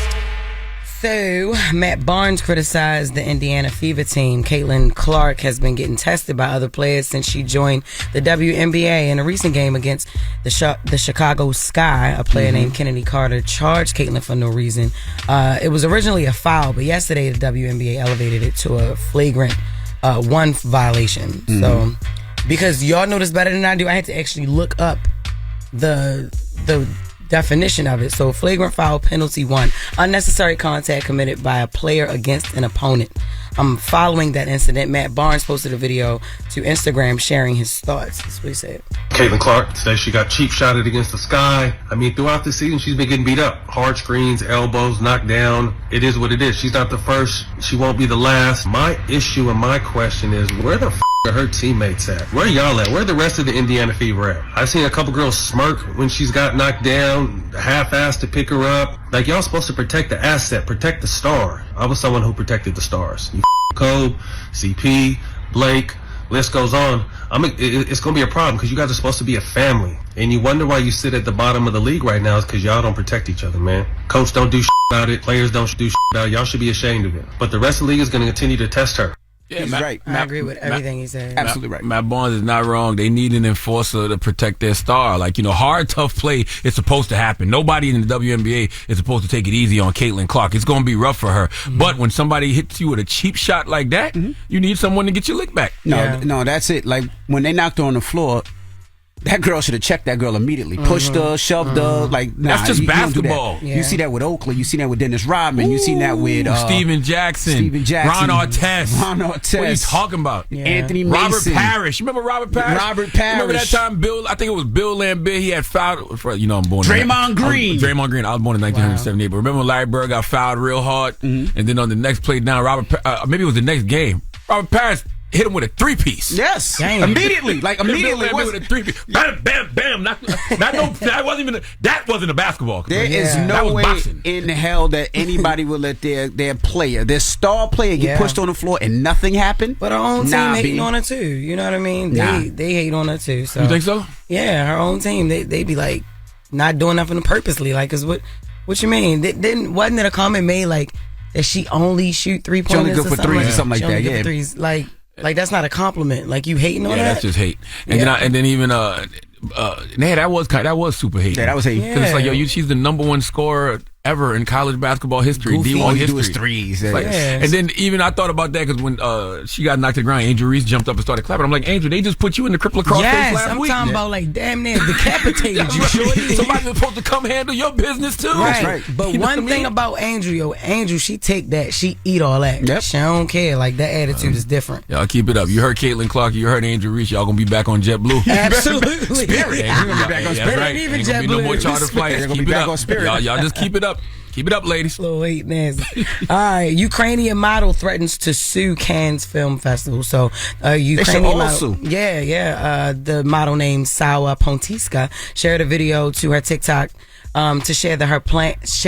So, Matt Barnes criticized the Indiana Fever team. Caitlin Clark has been getting tested by other players since she joined the WNBA. In a recent game against the Chicago Sky, a player named Kennedy Carter charged Caitlin for no reason. It was originally a foul, but yesterday the WNBA elevated it to a flagrant 1 violation. So, because y'all know this better than I do, I had to actually look up the definition of it. So flagrant foul, penalty 1, unnecessary contact committed by a player against an opponent. Following that incident, Matt Barnes posted a video to Instagram sharing his thoughts. That's what he said. Caitlin Clark says she got cheap shotted against the Sky. I mean, throughout the season, she's been getting beat up. Hard screens, elbows, knocked down. It is what it is. She's not the first. She won't be the last. My issue and my question is, where the are her teammates at? Where y'all at? Where the rest of the Indiana Fever at? I've seen a couple girls smirk when she's got knocked down, half-assed to pick her up. Like, y'all supposed to protect the asset, protect the star. I was someone who protected the stars. You Kobe, CP, Blake, list goes on. It's going to be a problem because you guys are supposed to be a family. And you wonder why you sit at the bottom of the league right now is because y'all don't protect each other, man. Coach don't do about it. Players don't do about it. Y'all should be ashamed of it. But the rest of the league is going to continue to test her. Yeah, He's right. I agree with everything he said. Absolutely right. Matt Barnes is not wrong. They need an enforcer to protect their star. Like, hard, tough play is supposed to happen. Nobody in the WNBA is supposed to take it easy on Caitlin Clark. It's going to be rough for her. But when somebody hits you with a cheap shot like that, you need someone to get your lick back. No, that's it. Like, when they knocked her on the floor, that girl should have checked that girl immediately. Pushed her, shoved her. Like, nah, that's just you don't do that. basketball. Yeah. You see that with Oakley. You see that with Dennis Rodman. You see that with Steven Jackson. Ron Artest. What are you talking about? Yeah. Anthony Mason. Robert Parrish. You remember Robert Parrish? Remember that time I think it was Bill Lambert, he had fouled, I'm born Draymond Green. Draymond Green. I was born in 1978. But remember Larry Bird got fouled real hard? And then on the next play down, maybe it was the next game, Robert Parrish hit him with a 3-piece. Yes. Damn. Immediately. Like, immediately. With a 3-piece. Bam, bam, bam. That wasn't a basketball. There is no way in hell that anybody will let their player, their star player, get pushed on the floor and nothing happen. But her own team hating on her too. You know what I mean? They hate on her too. So you think so? Yeah, her own team. They be like not doing nothing purposely. Like, cause what you mean? Wasn't it a comment made like that she only shoot 3-pointers. She only good for threes or something like that. Yeah, threes. Like that's not a compliment. Like you hating on that. Yeah, that's just hate. And then even that was super hate. Yeah, that was hate. Because it's like she's the number one scorer ever in college basketball history. Goofy. D1 All you history. do is threes. Like, and then even I thought about that because when she got knocked to the ground, Angel Reese jumped up and started clapping. I'm like, Angel, they just put you in the cripple across face last week. I'm talking about like damn near decapitated you. Somebody's supposed to come handle your business too. Right. But one thing about Angel, she take that, she eat all that. Yep. She don't care. Like that attitude is different. Y'all keep it up. You heard Caitlin Clark, you heard Angel Reese. Y'all gonna be back on JetBlue. Absolutely. Spirit. We're gonna be back on Spirit. Right. Even Ain't gonna be no more charter flights. They're gonna be back on Spirit. Y'all just keep it up. Keep it up, ladies. Slow hate nasty. All right, Ukrainian model threatens to sue Cannes Film Festival. So, Ukrainian model, the model named Sawa Pontiska shared a video to her TikTok to share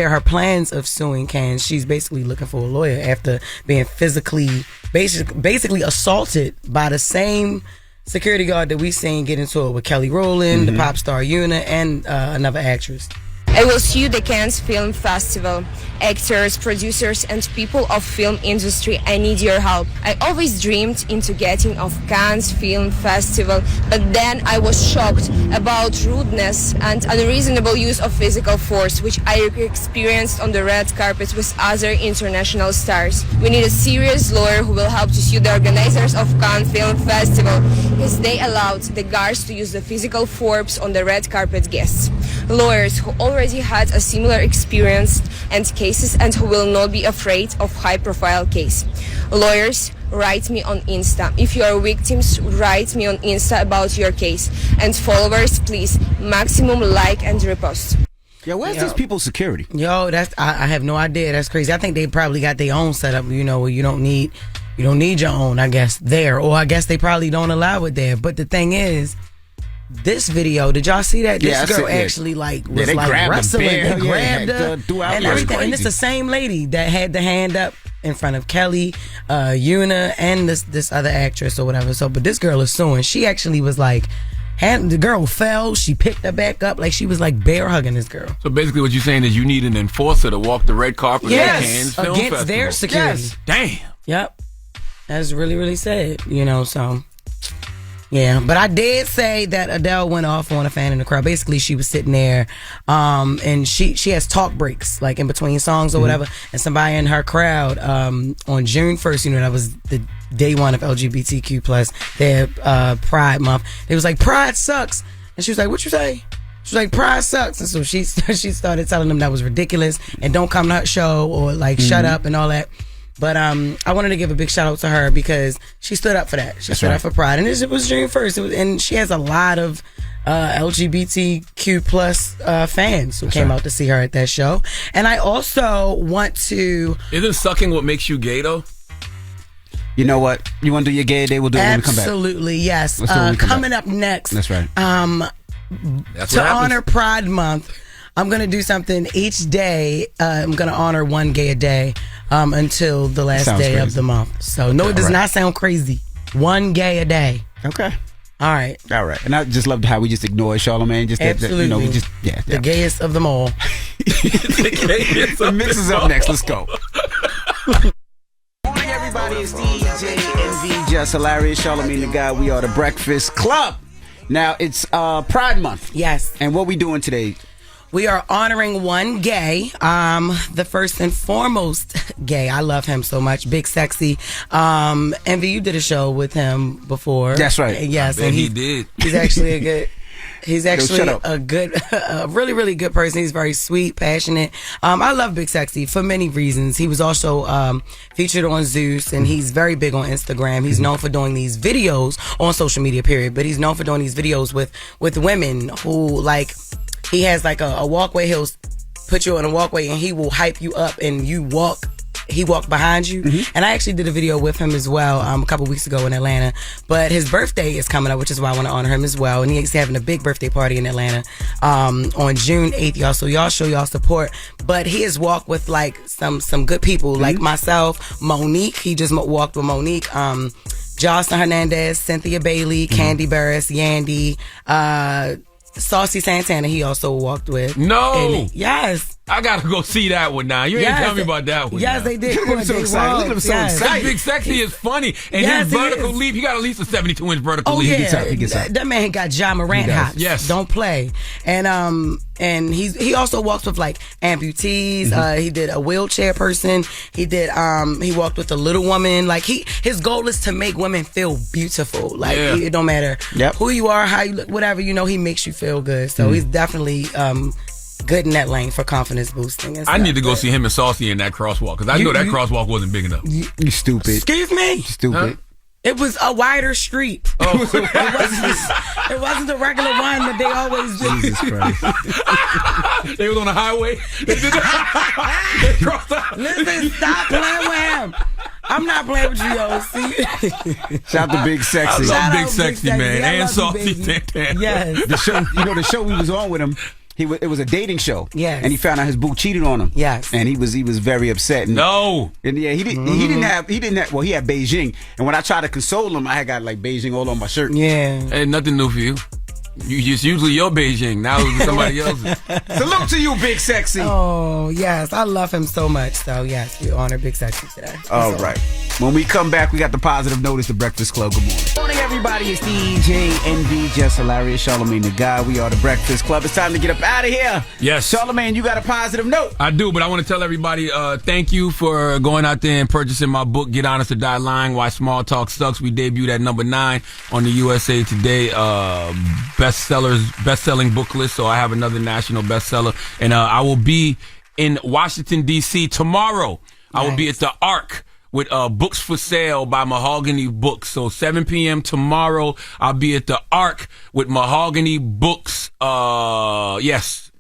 her plans of suing Cannes. She's basically looking for a lawyer after being basically assaulted by the same security guard that we seen get into it with Kelly Rowland, the pop star Yuna, and another actress. I will sue the Cannes Film Festival. Actors, producers, and people of film industry, I need your help. I always dreamed into getting of Cannes Film Festival, but then I was shocked about rudeness and unreasonable use of physical force, which I experienced on the red carpet with other international stars. We need a serious lawyer who will help to sue the organizers of Cannes Film Festival, because they allowed the guards to use the physical force on the red carpet guests. Lawyers who already had a similar experience and cases and who will not be afraid of high-profile case. Lawyers, write me on Insta. If you are victims, write me on Insta about your case. And followers, please, maximum like and repost. Yo, where's these people's security? Yo, I have no idea. That's crazy. I think they probably got their own setup, where you don't need your own, I guess, there. Or I guess they probably don't allow it there. But the thing is, this video, did y'all see that? This girl actually was wrestling. They grabbed her and everything. And it's the same lady that had the hand up in front of Kelly, Yuna, and this other actress or whatever. So, but this girl is suing. She actually was like, the girl fell. She picked her back up. Like she was like bear hugging this girl. So basically, what you're saying is you need an enforcer to walk the red carpet at Cannes Film against Festival. their security. Yes. Damn. Yep. That's really, really sad. So. Yeah, but I did say that Adele went off on a fan in the crowd. Basically, she was sitting there, and she has talk breaks, like in between songs or whatever. And somebody in her crowd, on June 1st, that was the day one of LGBTQ+, their Pride Month. They was like, Pride sucks. And she was like, what you say? She was like, Pride sucks. And so she started telling them that was ridiculous and don't come to her show or like shut up and all that. But I wanted to give a big shout out to her because she stood up for that. She stood up for Pride, and it was June 1st. And she has a lot of LGBTQ+ fans who came out to see her at that show. And I also want to. Isn't sucking what makes you gay though? You know what? You want to do your gay day? We'll do it when we come back. Absolutely, yes. Coming up next. That's right. To honor Pride Month, I'm going to do something each day. I'm going to honor one gay a day until the last day of the month. So, no, it does not sound crazy. One gay a day. Okay. All right. And I just loved how we just ignored Charlamagne. Absolutely. The gayest of them all. The mix is up next. Let's go. Morning, everybody. It's DJ NV, Jess Hilarious, Charlamagne the Guy. We are the Breakfast Club. Now, it's Pride Month. Yes. And what we doing today? We are honoring one gay, the first and foremost gay. I love him so much. Big Sexy. Envy, you did a show with him before. That's right. Yes. And he did. He's actually a really, really good person. He's very sweet, passionate. I love Big Sexy for many reasons. He was also featured on Zeus, and he's very big on Instagram. He's known for doing these videos on social media, period. But he's known for doing these videos with women who, like, he has like a walkway. He'll put you on a walkway and he will hype you up and he walked behind you. And I actually did a video with him as well a couple weeks ago in Atlanta. But his birthday is coming up, which is why I want to honor him as well. And he's having a big birthday party in Atlanta on June 8th, y'all. So y'all show y'all support. But he has walked with like some good people like myself, Monique. He just walked with Monique. Jocelyn Hernandez, Cynthia Bailey, Candy Burris, Yandy, Saucy Santana, he also walked with. No. Yes. I gotta go see that one now. You ain't tell me about that one. Yes, now. they did. Look at him so excited. Look at him so excited. That Big Sexy is funny. And Yes, his he vertical is. leap, he got at least a 72-inch vertical Oh leap. yeah, He gets up. That man got Ja Morant hops. Yes. Don't play. And he also walks with like amputees. Mm-hmm. He did a wheelchair person. He walked with a little woman. Like his goal is to make women feel beautiful. Like it don't matter who you are, how you look, whatever, he makes you feel good. So he's definitely good in that lane for confidence boosting. And I stuff, need to go see him and Saucy in that crosswalk because I know that crosswalk wasn't big enough. You stupid. Excuse me. Stupid. Huh? It was a wider street. Oh. It wasn't the regular one that they always do. Jesus Christ. They was on the highway. They crossed out. Listen, stop playing with him. I'm not playing with you, yo. See? Shout out to Big Sexy. I love Big Sexy, man. I And love Saucy you, baby. Santana. Yes. The show, the show we was on with him. It was a dating show. Yes. And he found out his boo cheated on him. Yes. And he was very upset. And, No. And yeah, he didn't have well, he had Beijing. And when I tried to console him, I had got like Beijing all on my shirt. Yeah. Hey, nothing new for you. It's usually your Beijing. Now it's somebody else's. Salute to you, Big Sexy. Oh, yes. I love him so much. So, yes, we honor Big Sexy today. All right. When we come back, we got the positive notice, The Breakfast Club. Good morning. Good morning, everybody. It's DJ NV, Jess Hilarious, Charlamagne the Guy. We are The Breakfast Club. It's time to get up out of here. Yes. Charlamagne, you got a positive note. I do, but I want to tell everybody thank you for going out there and purchasing my book, Get Honest or Die Lying, Why Small Talk Sucks. We debuted at number 9 on the USA Today best-selling book list, so I have another national bestseller. And I will be in Washington, D.C. tomorrow. I will be at the Arc with Books for Sale by Mahogany Books. So 7 p.m. tomorrow, I'll be at the Arc with Mahogany Books.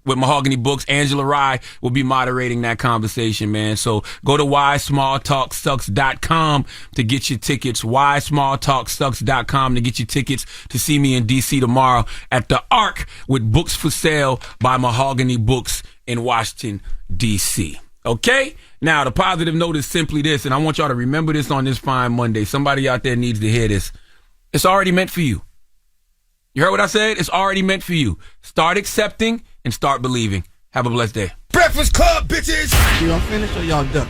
With Mahogany Books. Angela Rye will be moderating that conversation, man. So go to whysmalltalksucks.com to get your tickets. whysmalltalksucks.com to get your tickets to see me in D.C. tomorrow at the Arc with Books for Sale by Mahogany Books in Washington, D.C. Okay? Now, the positive note is simply this, and I want y'all to remember this on this fine Monday. Somebody out there needs to hear this. It's already meant for you. You heard what I said? It's already meant for you. Start accepting and start believing. Have a blessed day. Breakfast Club, bitches! Y'all finished or y'all done?